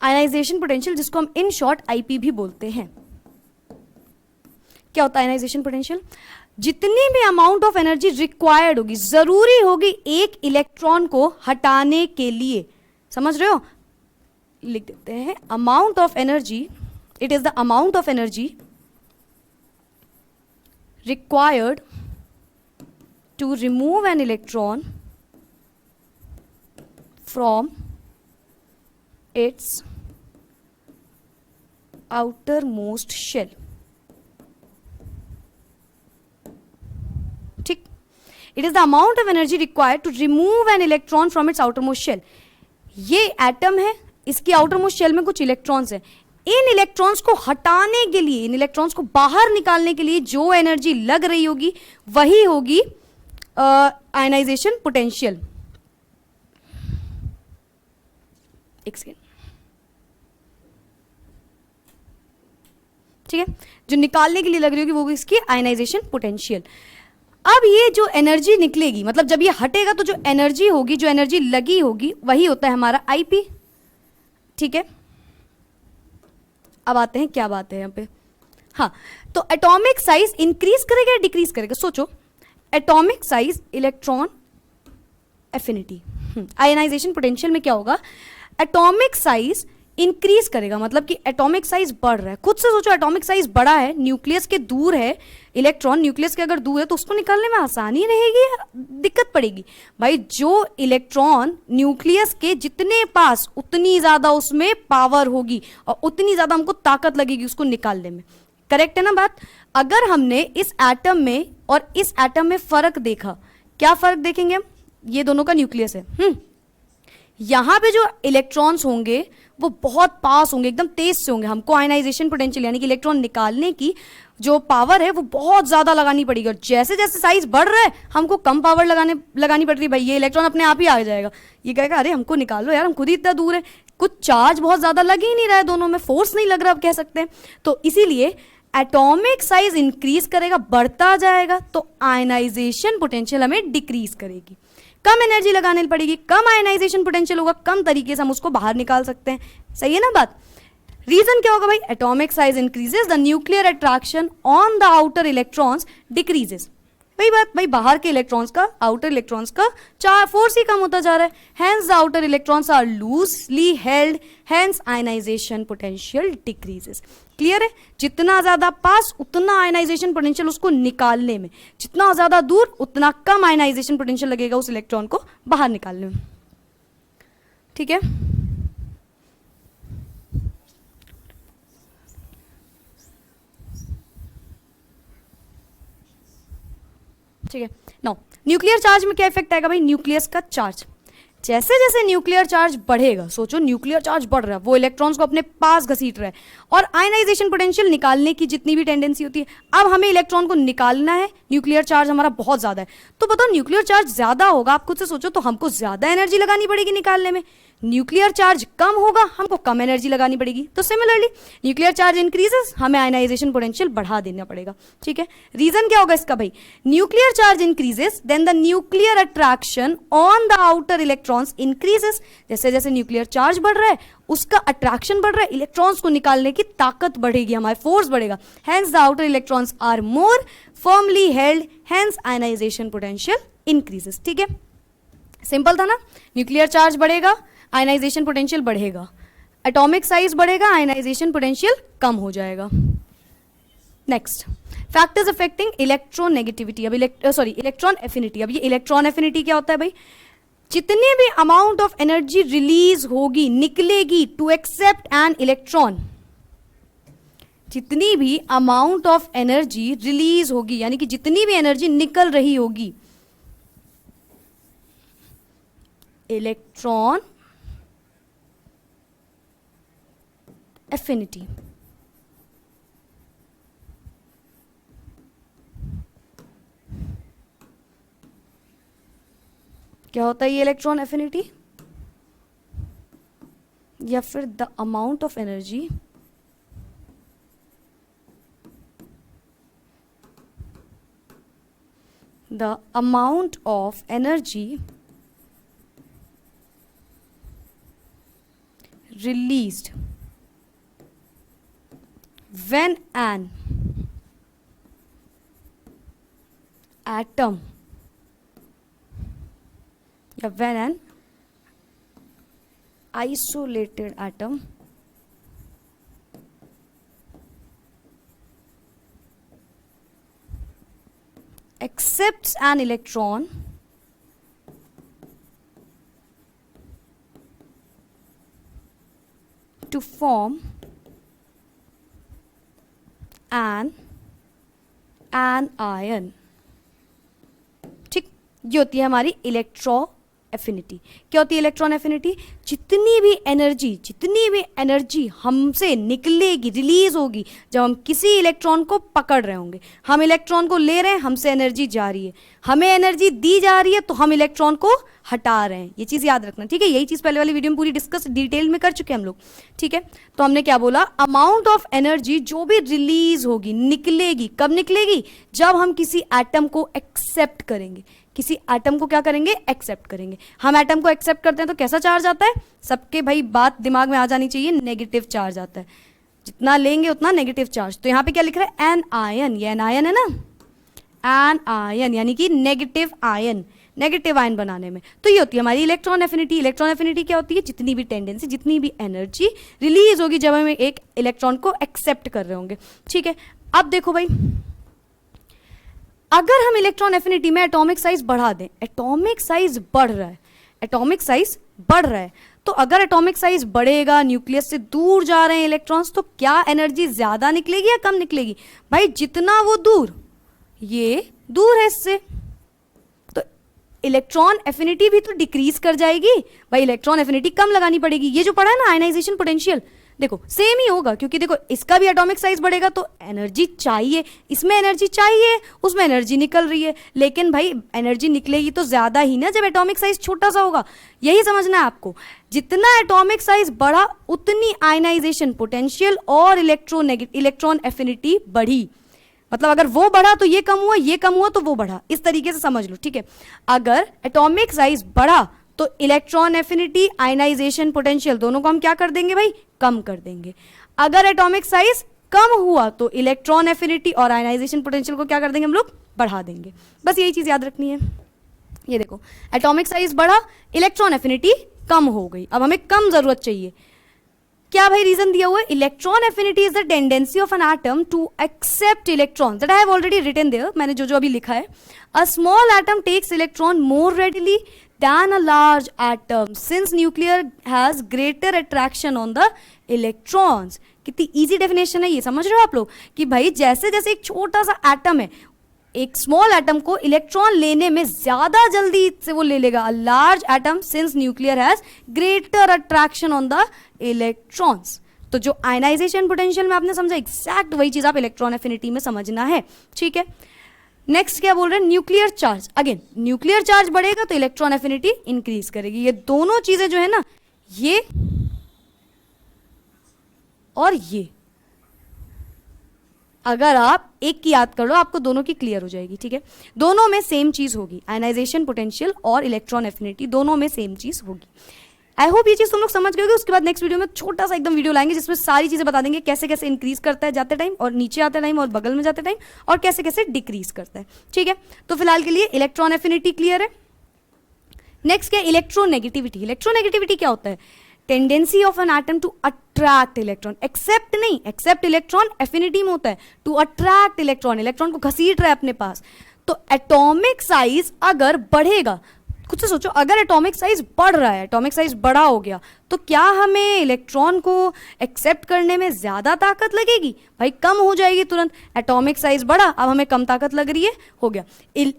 आयनाइजेशन पोटेंशियल, जिसको हम इन शॉर्ट आईपी भी बोलते हैं। क्या होता है आयनाइजेशन पोटेंशियल? जितनी भी अमाउंट ऑफ एनर्जी रिक्वायर्ड होगी, जरूरी होगी एक इलेक्ट्रॉन को हटाने के लिए, समझ रहे हो, लिख देते हैं amount of energy, it is the amount of energy required to remove an electron from its outermost shell, ठीक, it is the amount of energy required to remove an electron from its outermost shell। ये atom है, इसकी outermost shell में कुछ electrons हैं, इन electrons को हटाने के लिए, इन इलेक्ट्रॉन्स को बाहर निकालने के लिए जो एनर्जी लग रही होगी वही होगी आयनाइजेशन पोटेंशियल। एक सेकेंड, ठीक है, जो निकालने के लिए लग रही होगी वो इसकी आयनाइजेशन पोटेंशियल। अब ये जो एनर्जी निकलेगी, मतलब जब ये हटेगा तो जो एनर्जी होगी, जो एनर्जी लगी होगी वही होता है हमारा आईपी, ठीक है। अब आते हैं क्या बात है यहाँ पे, हाँ, तो एटॉमिक साइज इंक्रीज करेगा या डिक्रीज करेगा? सोचो, atomic size, electron affinity, ionisation potential में क्या होगा, एटॉमिक साइज इंक्रीज करेगा, मतलब कि एटॉमिक साइज बढ़ रहा है। खुद से सोचो, एटॉमिक साइज बड़ा है, न्यूक्लियस के दूर है इलेक्ट्रॉन, न्यूक्लियस के अगर दूर है तो उसको निकालने में आसानी रहेगी या दिक्कत पड़ेगी? भाई जो इलेक्ट्रॉन न्यूक्लियस के जितने पास उतनी ज्यादा उसमें पावर होगी और उतनी ज्यादा हमको ताकत लगेगी उसको निकालने में, करेक्ट है ना बात? अगर हमने इस एटम में और इस एटम में फर्क देखा, क्या फर्क देखेंगे हम? ये दोनों का न्यूक्लियस है, यहाँ पे जो इलेक्ट्रॉन्स होंगे वो बहुत पास होंगे, एकदम तेज से होंगे। हमको आयनाइजेशन पोटेंशियल यानी कि इलेक्ट्रॉन निकालने की जो पावर है वो बहुत ज्यादा लगानी पड़ेगी, और जैसे जैसे साइज बढ़ रहा है हमको कम पावर लगानी पड़ रही है। भाई ये इलेक्ट्रॉन अपने आप ही आ जाएगा, ये कहेगा अरे हमको निकालो यार, हम खुद ही इतना दूर है, कुछ चार्ज बहुत ज्यादा लग ही नहीं रहा है, दोनों में फोर्स नहीं लग रहा, आप कह सकते हैं। तो इसीलिए एटॉमिक साइज इंक्रीज करेगा, बढ़ता जाएगा, तो आयनाइजेशन पोटेंशियल हमें डिक्रीज करेगी, कम एनर्जी लगाने पड़ेगी, कम आयनाइजेशन पोटेंशियल होगा, कम तरीके से हम उसको बाहर निकाल सकते हैं। सही है ना बात? रीजन क्या होगा भाई? Atomic size increases, the nuclear attraction on the outer electrons decreases. वही बात भाई, बाहर के इलेक्ट्रॉन्स का, आउटर इलेक्ट्रॉन्स का फोर्स ही कम होता जा रहा है, hence the outer electrons are loosely held, hence ionisation potential decreases. Clear है? जितना ज्यादा पास उतना आयनाइजेशन पोटेंशियल उसको निकालने में, जितना ज्यादा दूर उतना कम आयनाइजेशन पोटेंशियल लगेगा उस इलेक्ट्रॉन को बाहर निकालने में। ठीक है? ठीक है। नाउ न्यूक्लियर चार्ज में क्या इफेक्ट आएगा भाई? न्यूक्लियस का चार्ज, जैसे जैसे न्यूक्लियर चार्ज बढ़ेगा, सोचो न्यूक्लियर चार्ज बढ़ रहा है, वो इलेक्ट्रॉन्स को अपने पास घसीट रहा है, और आयनाइजेशन पोटेंशियल निकालने की जितनी भी टेंडेंसी होती है, अब हमें इलेक्ट्रॉन को निकालना है, न्यूक्लियर चार्ज हमारा बहुत ज्यादा है, तो बताओ न्यूक्लियर चार्ज ज्यादा होगा, आप खुद से सोचो, तो हमको ज्यादा एनर्जी लगानी पड़ेगी निकालने में। न्यूक्लियर चार्ज कम होगा, हमको कम एनर्जी लगानी पड़ेगी। तो सिमिलरली न्यूक्लियर चार्ज इंक्रीजेस, हमें आयनाइजेशन पोटेंशियल बढ़ा देना पड़ेगा। ठीक है? रीजन क्या होगा इसका भाई? Nuclear charge increases, then the nuclear attraction on the outer electrons increases. जैसे जैसे न्यूक्लियर चार्ज बढ़ रहा है उसका अट्रैक्शन बढ़ रहा है, इलेक्ट्रॉन्स को निकालने की ताकत बढ़ेगी, हमारा फोर्स बढ़ेगा, hence the outer electrons are more firmly held, hence ionisation potential increases. ठीक है? सिंपल था ना? न्यूक्लियर चार्ज बढ़ेगा, आयनाइजेशन पोटेंशियल बढ़ेगा, एटॉमिक साइज बढ़ेगा, आयनाइजेशन पोटेंशियल कम हो जाएगा। Next, factors affecting electron negativity, अब इलेक्ट्रॉन एफिनिटी। अब ये इलेक्ट्रॉन एफिनिटी क्या होता है भाई? जितनी भी अमाउंट ऑफ एनर्जी रिलीज होगी, निकलेगी टू एक्सेप्ट एन इलेक्ट्रॉन, जितनी भी अमाउंट ऑफ एनर्जी रिलीज होगी यानी कि जितनी भी एनर्जी निकल रही होगी, इलेक्ट्रॉन एफिनिटी। क्या होता है ये इलेक्ट्रॉन एफिनिटी? या फिर the amount of energy released when an atom या when an isolated atom accepts an electron to form an anion। ठीक, ये होती है हमारी इलेक्ट्रो एफिनिटी। क्या होती है इलेक्ट्रॉन एफिनिटी? जितनी भी एनर्जी हमसे निकलेगी, रिलीज होगी, जब हम किसी इलेक्ट्रॉन को पकड़ रहे होंगे, हम इलेक्ट्रॉन को ले रहे हैं, हमसे एनर्जी जा रही है, हमें एनर्जी दी जा रही है, तो हम इलेक्ट्रॉन को हटा रहे हैं। ये चीज याद रखना, ठीक है? यही चीज पहले वाली वीडियो में पूरी डिस्कस डिटेल में कर चुके हैं हम लोग। ठीक है? तो हमने क्या बोला? अमाउंट ऑफ एनर्जी जो भी रिलीज होगी, निकलेगी, कब निकलेगी? जब हम किसी एटम को एक्सेप्ट करेंगे। किसी एटम को क्या करेंगे? एक्सेप्ट करेंगे। हम एटम को एक्सेप्ट करते हैं तो कैसा चार्ज आता है? सबके भाई बात दिमाग में आ जानी चाहिए, नेगेटिव चार्ज आता है। जितना लेंगे उतना नेगेटिव चार्ज। तो यहाँ पे क्या लिख रहा है? Anion. ये एन आयन है ना, एन आयन यानी कि नेगेटिव आयन, नेगेटिव आयन बनाने में। तो ये होती है हमारी इलेक्ट्रॉन एफिनिटी। इलेक्ट्रॉन एफिनिटी क्या होती है? जितनी भी टेंडेंसी, जितनी भी एनर्जी रिलीज होगी जब हम एक इलेक्ट्रॉन को एक्सेप्ट कर रहे होंगे। ठीक है? अब देखो भाई, अगर हम इलेक्ट्रॉन एफिनिटी में एटॉमिक साइज बढ़ा दें, एटॉमिक साइज बढ़ रहा है, एटॉमिक साइज बढ़ रहा है, तो अगर एटॉमिक साइज बढ़ेगा, न्यूक्लियस से दूर जा रहे हैं इलेक्ट्रॉन्स, तो क्या एनर्जी ज्यादा निकलेगी या कम निकलेगी? भाई जितना वो दूर, ये दूर है इससे, तो इलेक्ट्रॉन एफिनिटी भी तो डिक्रीज कर जाएगी भाई, इलेक्ट्रॉन एफिनिटी कम लगानी पड़ेगी। ये जो पढ़ा है ना आयनाइजेशन पोटेंशियल, देखो सेम ही होगा, क्योंकि देखो इसका भी एटॉमिक साइज बढ़ेगा तो एनर्जी चाहिए, इसमें एनर्जी चाहिए, उसमें एनर्जी निकल रही है, लेकिन भाई एनर्जी निकलेगी तो ज्यादा ही ना जब एटॉमिक साइज छोटा सा होगा। यही समझना है आपको, जितना एटॉमिक साइज बढ़ा उतनी आयनाइजेशन पोटेंशियल और इलेक्ट्रॉन एफिनिटी बढ़ी। मतलब अगर वो बढ़ा तो ये कम हुआ, ये कम हुआ तो वो बढ़ा, इस तरीके से समझ लो, ठीक है। अगर एटॉमिक साइज बढ़ा तो इलेक्ट्रॉन एफिनिटी, आयनाइजेशन पोटेंशियल दोनों को हम क्या कर देंगे भाई, कम कर देंगे। अगर एटॉमिक साइज कम हुआ तो इलेक्ट्रॉन एफिनिटी और आयनाइजेशन पोटेंशियल को क्या कर देंगे हम लोग, बढ़ा देंगे। बस यही चीज याद रखनी है। ये देखो एटॉमिक साइज बढ़ा, इलेक्ट्रॉन एफिनिटी कम हो गई, अब हमें कम जरूरत चाहिए। क्या भाई रीजन दिया हुआ है, electron affinity is the tendency of an atom to accept electron, that I have already written there, मैंने जो जो अभी लिखा है। A small atom takes electron more readily than a large atom since nuclear has greater attraction on the electrons। कितनी easy definition है ये, समझ रहे हो आप लोग कि भाई जैसे जैसे एक छोटा सा एटम है, एक स्मॉल एटम को इलेक्ट्रॉन लेने में ज्यादा जल्दी से वो ले लेगा, large atom since nuclear has greater attraction on the electrons. तो जो आयनाइजेशन पोटेंशियल में आपने समझा, एग्जैक्ट वही चीज आप इलेक्ट्रॉन एफिनिटी में समझना है, ठीक है। नेक्स्ट क्या बोल रहे हैं, nuclear charge. Again nuclear charge बढ़ेगा तो इलेक्ट्रॉन एफिनिटी इंक्रीज करेगी। ये दोनों चीजें जो है ना, ये और ये, अगर आप एक की याद कर लो आपको दोनों की क्लियर हो जाएगी, ठीक है। दोनों में सेम चीज होगी, आयनाइजेशन पोटेंशियल और इलेक्ट्रॉन एफिनिटी दोनों में सेम चीज होगी। आई होप ये चीज तुम लोग समझ गए होगे। उसके बाद नेक्स्ट वीडियो में छोटा सा एकदम वीडियो लाएंगे जिसमें सारी चीजें बता देंगे, कैसे कैसे इंक्रीज करता है जाते टाइम, और नीचे आते टाइम, और बगल में जाते टाइम, और कैसे कैसे डिक्रीज करता है, ठीक है। तो फिलहाल के लिए इलेक्ट्रॉन एफिनिटी क्लियर है। नेक्स्ट क्या, इलेक्ट्रोनेगेटिविटी। इलेक्ट्रोनेगेटिविटी क्या होता है, tendency of an atom to attract electron, accept नहीं, एक्सेप्ट इलेक्ट्रॉन एफिनिटी में होता है, टू अट्रैक्ट इलेक्ट्रॉन, इलेक्ट्रॉन को घसीट रहा है अपने पास। तो एटॉमिक साइज अगर बढ़ेगा, खुद से सोचो, अगर एटॉमिक साइज बढ़ रहा है, एटॉमिक साइज बड़ा हो गया, तो क्या हमें इलेक्ट्रॉन को एक्सेप्ट करने में ज्यादा ताकत लगेगी भाई, कम हो जाएगी तुरंत। एटॉमिक साइज बढ़ा, अब हमें कम ताकत लग रही है, हो गया।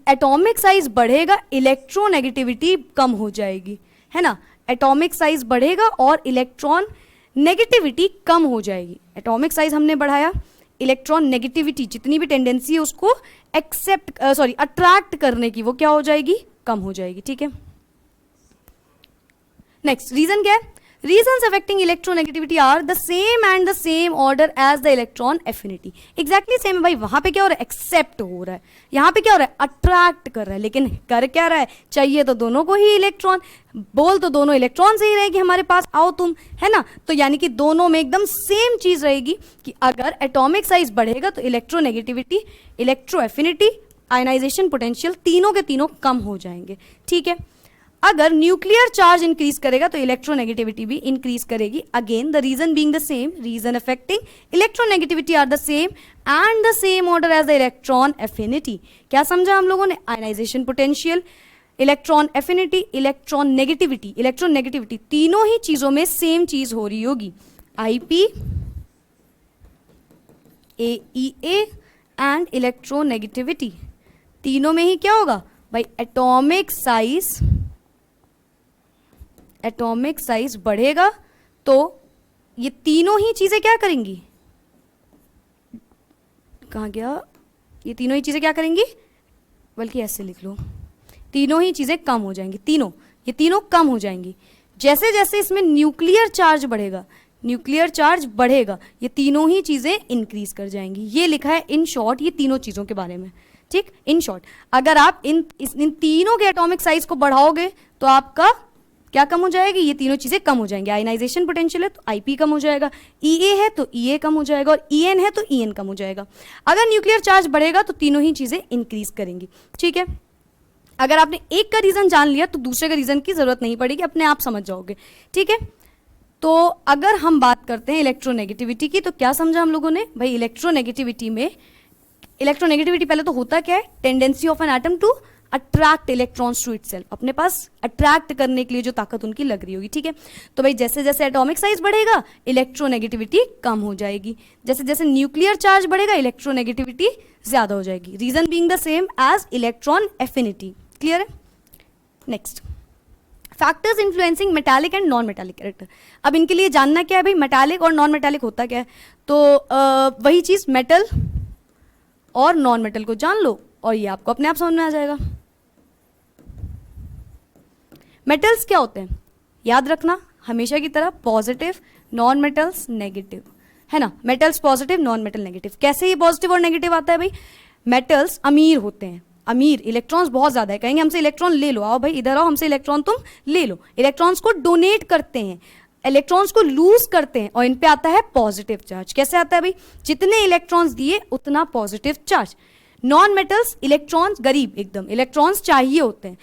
एटॉमिक साइज बढ़ेगा, इलेक्ट्रोनेगेटिविटी कम हो जाएगी, है ना। एटॉमिक साइज बढ़ेगा और इलेक्ट्रॉन नेगेटिविटी कम हो जाएगी। एटॉमिक साइज हमने बढ़ाया, इलेक्ट्रॉन नेगेटिविटी जितनी भी टेंडेंसी है उसको अट्रैक्ट करने की, वो क्या हो जाएगी, कम हो जाएगी, ठीक है। नेक्स्ट रीजन क्या है, reasons affecting electronegativity are the same and the same order as the electron affinity. Exactly same है भाई, वहां पे क्या हो रहा है, एक्सेप्ट हो रहा है, यहाँ पे क्या हो रहा है, अट्रैक्ट कर रहा है, लेकिन कर क्या रहा है, चाहिए तो दोनों को ही इलेक्ट्रॉन, बोल तो दोनों इलेक्ट्रॉन से ही रहेगी हमारे पास, आओ तुम, है ना। तो यानी कि दोनों में एकदम सेम चीज रहेगी कि अगर एटॉमिक साइज बढ़ेगा तो electronegativity, electro affinity, ionisation potential तीनों के तीनों कम हो जाएंगे, ठीक है। अगर न्यूक्लियर चार्ज इंक्रीज करेगा तो इलेक्ट्रोनेगेटिविटी भी इंक्रीज करेगी। Again the reason being the same, reason affecting electronegativity are the same and the same order as the electron affinity. क्या समझा हम लोगों ने, ionisation potential, electron affinity, electron negativity, तीनों ही चीजों में सेम चीज हो रही होगी, आईपी, एईए एंड इलेक्ट्रोनेगेटिविटी, तीनों में ही क्या होगा भाई, एटॉमिक साइज बढ़ेगा तो ये तीनों ही चीजें क्या करेंगी, कहाँ गया, ये तीनों ही चीजें क्या करेंगी, बल्कि ऐसे लिख लो, तीनों ही चीजें कम हो जाएंगी, ये तीनों कम हो जाएंगी। जैसे जैसे इसमें न्यूक्लियर चार्ज बढ़ेगा, ये तीनों ही चीजें इंक्रीज कर जाएंगी। ये लिखा है इन शॉर्ट ये तीनों चीजों के बारे में, ठीक। इन शॉर्ट अगर आप इन तीनों के एटॉमिक साइज को बढ़ाओगे तो आपका क्या कम हो जाएगी, ये तीनों चीजें कम हो जाएंगी। आयनाइजेशन पोटेंशियल है तो आईपी कम हो जाएगा, ईए है तो ईए कम हो जाएगा, और ईएन है तो ईएन कम हो जाएगा। अगर न्यूक्लियर चार्ज बढ़ेगा तो तीनों ही चीजें इंक्रीज करेंगी, ठीक है। अगर आपने एक का रीजन जान लिया तो दूसरे का रीजन की जरूरत नहीं पड़ेगी, अपने आप समझ जाओगे, ठीक है। तो अगर हम बात करते हैं इलेक्ट्रोनेगेटिविटी की, तो क्या समझा हम लोगों ने भाई, इलेक्ट्रोनेगेटिविटी पहले तो होता क्या है, tendency of an atom to attract electrons to itself, अपने पास अट्रैक्ट करने के लिए जो ताकत उनकी लग रही होगी, ठीक है। तो भाई जैसे जैसे एटॉमिक साइज बढ़ेगा इलेक्ट्रोनेगेटिविटी कम हो जाएगी, जैसे जैसे न्यूक्लियर चार्ज बढ़ेगा इलेक्ट्रोनेगेटिविटी ज्यादा हो जाएगी। Reason being the same as electron affinity, clear है। Next, factors influencing metallic and non metallic character. अब इनके लिए जानना क्या है भाई, मेटालिक और नॉन मेटालिक होता क्या है। तो वही चीज़ मेटल और नॉन मेटल को जान लो और ये आपको अपने आप समझ में आ जाएगा। मेटल्स क्या होते हैं, याद रखना हमेशा की तरह पॉजिटिव, नॉन मेटल्स नेगेटिव, है ना। Metals positive, non metal negative. कैसे ये पॉजिटिव और नेगेटिव आता है भाई, मेटल्स अमीर होते हैं, अमीर, इलेक्ट्रॉन्स बहुत ज्यादा है, कहेंगे हमसे इलेक्ट्रॉन ले लो, आओ भाई इधर आओ, हमसे इलेक्ट्रॉन तुम ले लो। इलेक्ट्रॉन्स को डोनेट करते हैं, इलेक्ट्रॉन्स को लूज करते हैं और इन पे आता है पॉजिटिव चार्ज। कैसे आता है भाई, जितने इलेक्ट्रॉन्स दिए उतना positive charge. Non metals, electrons गरीब एकदम, इलेक्ट्रॉन्स चाहिए होते हैं,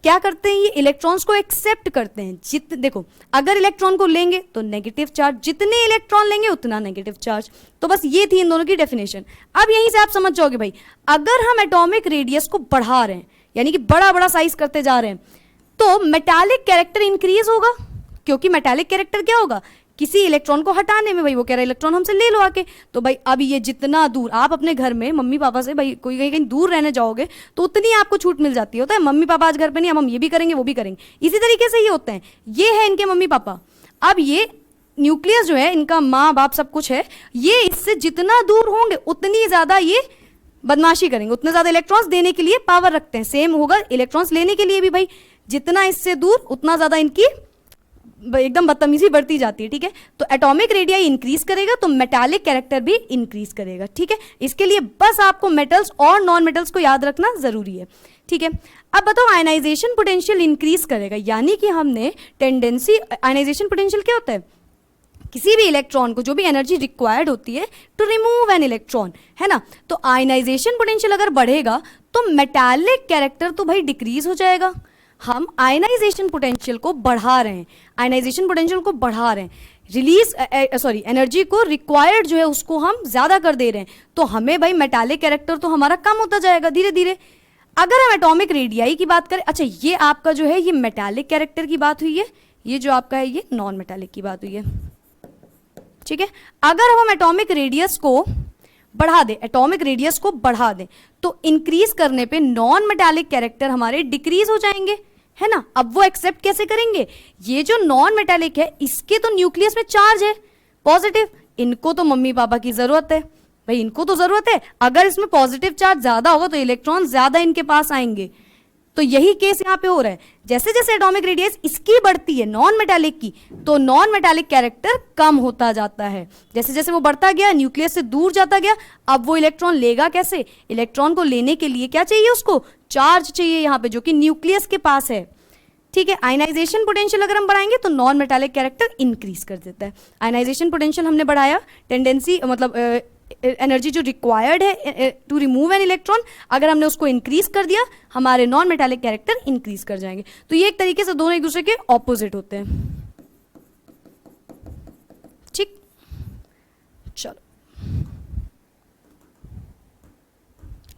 क्या करते हैं ये इलेक्ट्रॉन्स को एक्सेप्ट करते हैं। देखो अगर इलेक्ट्रॉन को लेंगे तो नेगेटिव चार्ज, जितने इलेक्ट्रॉन लेंगे उतना नेगेटिव चार्ज। तो बस ये थी इन दोनों की डेफिनेशन। अब यहीं से आप समझ जाओगे भाई, अगर हम एटॉमिक रेडियस को बढ़ा रहे हैं यानी कि बड़ा बड़ा साइज करते जा रहे हैं तो मेटालिक कैरेक्टर इंक्रीज होगा, क्योंकि मेटालिक कैरेक्टर क्या होगा, किसी इलेक्ट्रॉन को हटाने में, भाई वो कह रहा है इलेक्ट्रॉन हमसे ले लो आके। तो भाई अब ये जितना दूर आप अपने घर में मम्मी पापा से भाई कोई कहीं दूर रहने जाओगे तो उतनी आपको छूट मिल जाती है। होता है मम्मी पापा आज घर पे नहीं, अब हम ये भी करेंगे वो भी करेंगे, इसी तरीके से ये होते हैं। ये है इनके मम्मी पापा, अब ये न्यूक्लियस जो है इनका माँ बाप सब कुछ है, ये इससे जितना दूर होंगे उतनी ज्यादा ये बदमाशी करेंगे, उतने ज्यादा इलेक्ट्रॉन्स देने के लिए पावर रखते हैं। सेम होगा इलेक्ट्रॉन्स लेने के लिए भी, भाई जितना इससे दूर उतना ज्यादा इनकी एकदम बदतमीजी बढ़ती जाती है। ठीक है, तो एटॉमिक रेडियाई इंक्रीज करेगा तो मेटालिक कैरेक्टर भी इंक्रीज करेगा। ठीक है, इसके लिए बस आपको मेटल्स और नॉन मेटल्स को याद रखना जरूरी है। ठीक है, अब बताओ आयनाइजेशन पोटेंशियल इंक्रीज करेगा, यानी कि हमने टेंडेंसी, आयनाइजेशन पोटेंशियल क्या होता है, किसी भी इलेक्ट्रॉन को जो भी एनर्जी रिक्वायर्ड होती है टू रिमूव एन इलेक्ट्रॉन, है ना। तो आयनाइजेशन पोटेंशियल अगर बढ़ेगा तो मेटालिक कैरेक्टर तो भाई डिक्रीज हो जाएगा। हम आयनाइजेशन पोटेंशियल को बढ़ा रहे हैं, आयनाइजेशन पोटेंशियल को बढ़ा रहे हैं, रिलीज एनर्जी को रिक्वायर्ड जो है उसको हम ज्यादा कर दे रहे हैं, तो हमें भाई मेटालिक कैरेक्टर तो हमारा कम होता जाएगा धीरे धीरे। अगर हम एटॉमिक रेडियाई की बात करें, अच्छा ये आपका जो है ये मेटालिक कैरेक्टर की बात हुई है, ये जो आपका है ये नॉन मेटालिक की बात हुई है। ठीक है, अगर हम एटॉमिक रेडियस को बढ़ा दें, एटॉमिक रेडियस को बढ़ा दें तो इंक्रीज करने पे नॉन मेटालिक कैरेक्टर हमारे डिक्रीज हो जाएंगे, है ना। अब वो एक्सेप्ट कैसे करेंगे, ये जो नॉन मेटालिक है इसके तो न्यूक्लियस में चार्ज है पॉजिटिव, इनको तो मम्मी पापा की जरूरत है, भाई इनको तो जरूरत है। अगर इसमें पॉजिटिव चार्ज ज्यादा होगा तो इलेक्ट्रॉन ज्यादा इनके पास आएंगे, तो यही केस यहाँ पे हो रहा है। जैसे जैसे एटॉमिक रेडियस इसकी बढ़ती है नॉन मेटालिक की, तो नॉन मेटालिक कैरेक्टर कम होता जाता है। जैसे जैसे वो बढ़ता गया, न्यूक्लियस से दूर जाता गया, अब वो इलेक्ट्रॉन लेगा कैसे, इलेक्ट्रॉन को लेने के लिए क्या चाहिए, उसको चार्ज चाहिए यहाँ पे, जो कि न्यूक्लियस के पास है। ठीक है, आयनाइजेशन पोटेंशियल अगर हम बढ़ाएंगे तो नॉन मेटालिक कैरेक्टर इंक्रीज कर देता है। आयनाइजेशन पोटेंशियल हमने बढ़ाया, टेंडेंसी मतलब एनर्जी जो रिक्वायर्ड है टू रिमूव एन इलेक्ट्रॉन, अगर हमने उसको इंक्रीज कर दिया हमारे नॉन मेटालिक कैरेक्टर इंक्रीज कर जाएंगे। तो ये एक तरीके से दोनों एक दूसरे के ऑपोजिट होते हैं। ठीक, चलो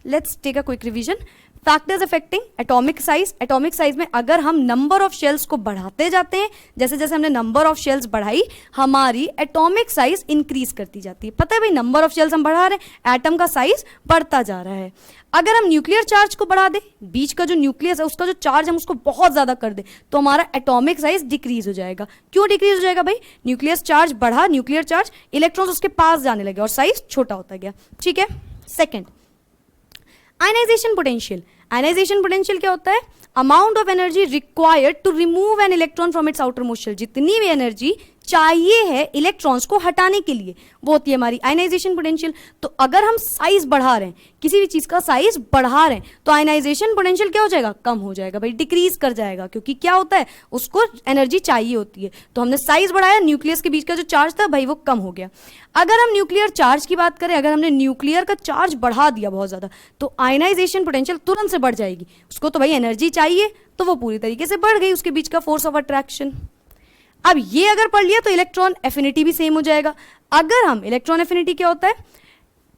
let's take a quick revision. Factors affecting atomic size, atomic size में अगर हम नंबर ऑफ शेल्स को बढ़ाते जाते हैं, जैसे जैसे हमने नंबर ऑफ शेल्स बढ़ाई हमारी एटॉमिक साइज इंक्रीज करती जाती है। पता है भाई नंबर ऑफ शेल्स हम बढ़ा रहे हैं, एटम का साइज बढ़ता जा रहा है। अगर हम न्यूक्लियर चार्ज को बढ़ा दें, बीच का जो न्यूक्लियस है उसका जो चार्ज हम उसको बहुत ज्यादा कर दें, तो हमारा एटॉमिक साइज डिक्रीज हो जाएगा। क्यों डिक्रीज हो जाएगा भाई, न्यूक्लियस चार्ज बढ़ा, न्यूक्लियर चार्ज, इलेक्ट्रॉन्स उसके पास जाने लगे और साइज छोटा होता गया। ठीक है, second ionisation potential. Ionisation potential क्या होता है, amount of energy required to remove an electron from its outer most shell, जितनी भी एनर्जी चाहिए है इलेक्ट्रॉन्स को हटाने के लिए वो होती है हमारी आयनाइजेशन पोटेंशियल। तो अगर हम साइज बढ़ा रहे हैं, किसी भी चीज का साइज बढ़ा रहे हैं, तो आयनाइजेशन पोटेंशियल क्या हो जाएगा, कम हो जाएगा भाई, डिक्रीज कर जाएगा, क्योंकि क्या होता है उसको एनर्जी चाहिए होती है। तो हमने साइज बढ़ाया, न्यूक्लियस के बीच का जो चार्ज था भाई वो कम हो गया। अगर हम न्यूक्लियर चार्ज की बात करें, अगर हमने न्यूक्लियर का चार्ज बढ़ा दिया बहुत ज्यादा, तो आयनाइजेशन पोटेंशियल तुरंत से बढ़ जाएगी, उसको तो भाई एनर्जी चाहिए, तो वो पूरी तरीके से बढ़ गई, उसके बीच का फोर्स ऑफ अट्रैक्शन। अब ये अगर पढ़ लिया तो इलेक्ट्रॉन एफिनिटी भी सेम हो जाएगा। अगर हम इलेक्ट्रॉन एफिनिटी क्या होता है,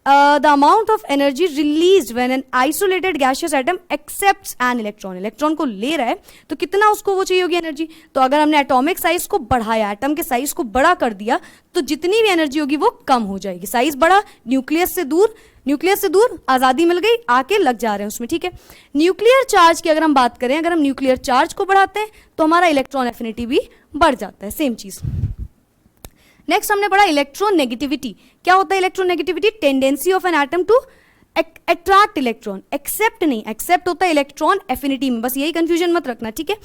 the amount of energy release when an isolated gaseous atom accepts an electron, electron को ले रहा है तो कितना उसको वो चाहिए होगी एनर्जी। तो अगर हमने एटॉमिक साइज को बढ़ाया, एटम के साइज को बड़ा कर दिया, तो जितनी भी एनर्जी होगी वो कम हो जाएगी। साइज बढ़ा, न्यूक्लियस से दूर आजादी मिल गई, आके लग जा रहे हैं उसमें, ठीक है। न्यूक्लियर चार्ज की अगर हम बात करें, अगर हम न्यूक्लियर चार्ज को बढ़ाते हैं तो हमारा इलेक्ट्रॉन एफिनिटी भी बढ़ जाता है, सेम चीज। नेक्स्ट हमने पढ़ा इलेक्ट्रोनेगेटिविटी। क्या होता है electronegativity? Tendency of an atom to attract electron, accept नहीं, एक्सेप्ट होता है इलेक्ट्रॉन एफिनिटी में, बस यही कंफ्यूजन मत रखना, ठीक है।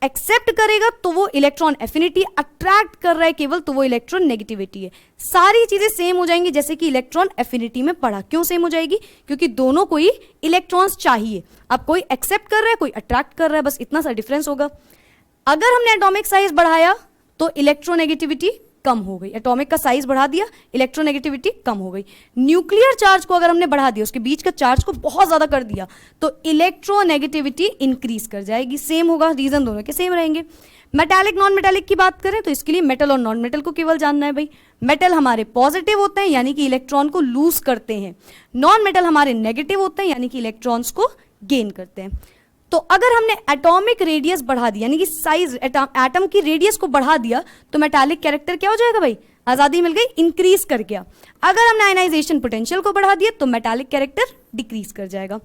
एक्सेप्ट करेगा तो वो इलेक्ट्रॉन एफिनिटी, अट्रैक्ट कर रहा है केवल तो वो इलेक्ट्रॉन नेगेटिविटी है। सारी चीजें सेम हो जाएंगी जैसे कि इलेक्ट्रॉन एफिनिटी में पढ़ा। क्यों सेम हो जाएगी? क्योंकि दोनों को ही इलेक्ट्रॉन्स चाहिए। अब कोई एक्सेप्ट कर रहा है, कोई अट्रैक्ट कर रहा है, बस इतना सा डिफरेंस होगा। अगर हमने एटॉमिक साइज बढ़ाया तो इलेक्ट्रोनेगेटिविटी कम हो गई, एटॉमिक का साइज बढ़ा दिया, इलेक्ट्रोनेगेटिविटी कम हो गई। न्यूक्लियर चार्ज को अगर हमने बढ़ा दिया, उसके बीच का चार्ज को बहुत ज्यादा कर दिया, तो इलेक्ट्रोनेगेटिविटी इंक्रीज कर जाएगी। सेम होगा, रीजन दोनों के सेम रहेंगे। मेटालिक नॉन मेटालिक की बात करें तो इसके लिए मेटल और नॉन मेटल को केवल जानना है भाई। मेटल हमारे पॉजिटिव होते हैं यानी कि इलेक्ट्रॉन को लूज करते हैं, नॉन मेटल हमारे नेगेटिव होते हैं यानी कि इलेक्ट्रॉन्स को गेन करते हैं। तो अगर हमने एटॉमिक रेडियस बढ़ा दी यानी कि साइज एटम की रेडियस को बढ़ा दिया तो मेटालिक कैरेक्टर क्या हो जाएगा भाई? आजादी मिल गई, इंक्रीज कर गया। अगर हमने आयनाइजेशन पोटेंशियल को बढ़ा दिया तो मेटालिक कैरेक्टर डिक्रीज कर जाएगा।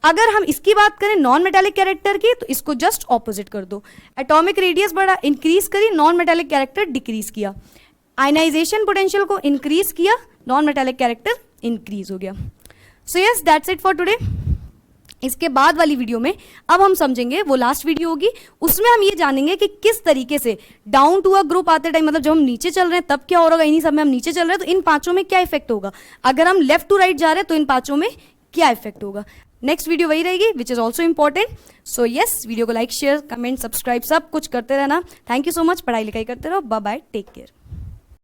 अगर हम इसकी बात करें नॉन मेटालिक कैरेक्टर की तो इसको जस्ट ऑपोजिट कर दो, एटॉमिक रेडियस बढ़ा, इंक्रीज करी, नॉन मेटालिक कैरेक्टर डिक्रीज किया। आयनाइजेशन पोटेंशियल को इंक्रीज किया, नॉन मेटालिक कैरेक्टर इंक्रीज हो गया। So yes, that's it for today. इसके बाद वाली वीडियो में अब हम समझेंगे, वो लास्ट वीडियो होगी, उसमें हम ये जानेंगे कि किस तरीके से डाउन टू अ ग्रुप आते टाइम, मतलब जब हम नीचे चल रहे हैं तब क्या हो रहा होगा, इन्हीं सब में हम नीचे चल रहे हैं तो इन पांचों में क्या इफेक्ट होगा, अगर हम लेफ्ट टू राइट जा रहे हैं तो इन पांचों में क्या इफेक्ट होगा। नेक्स्ट वीडियो वही रहेगी which is also important. So yes, video को लाइक, शेयर, कमेंट, सब्सक्राइब सब कुछ करते रहना। Thank you so much. पढ़ाई लिखाई करते रहो। Bye bye, take care.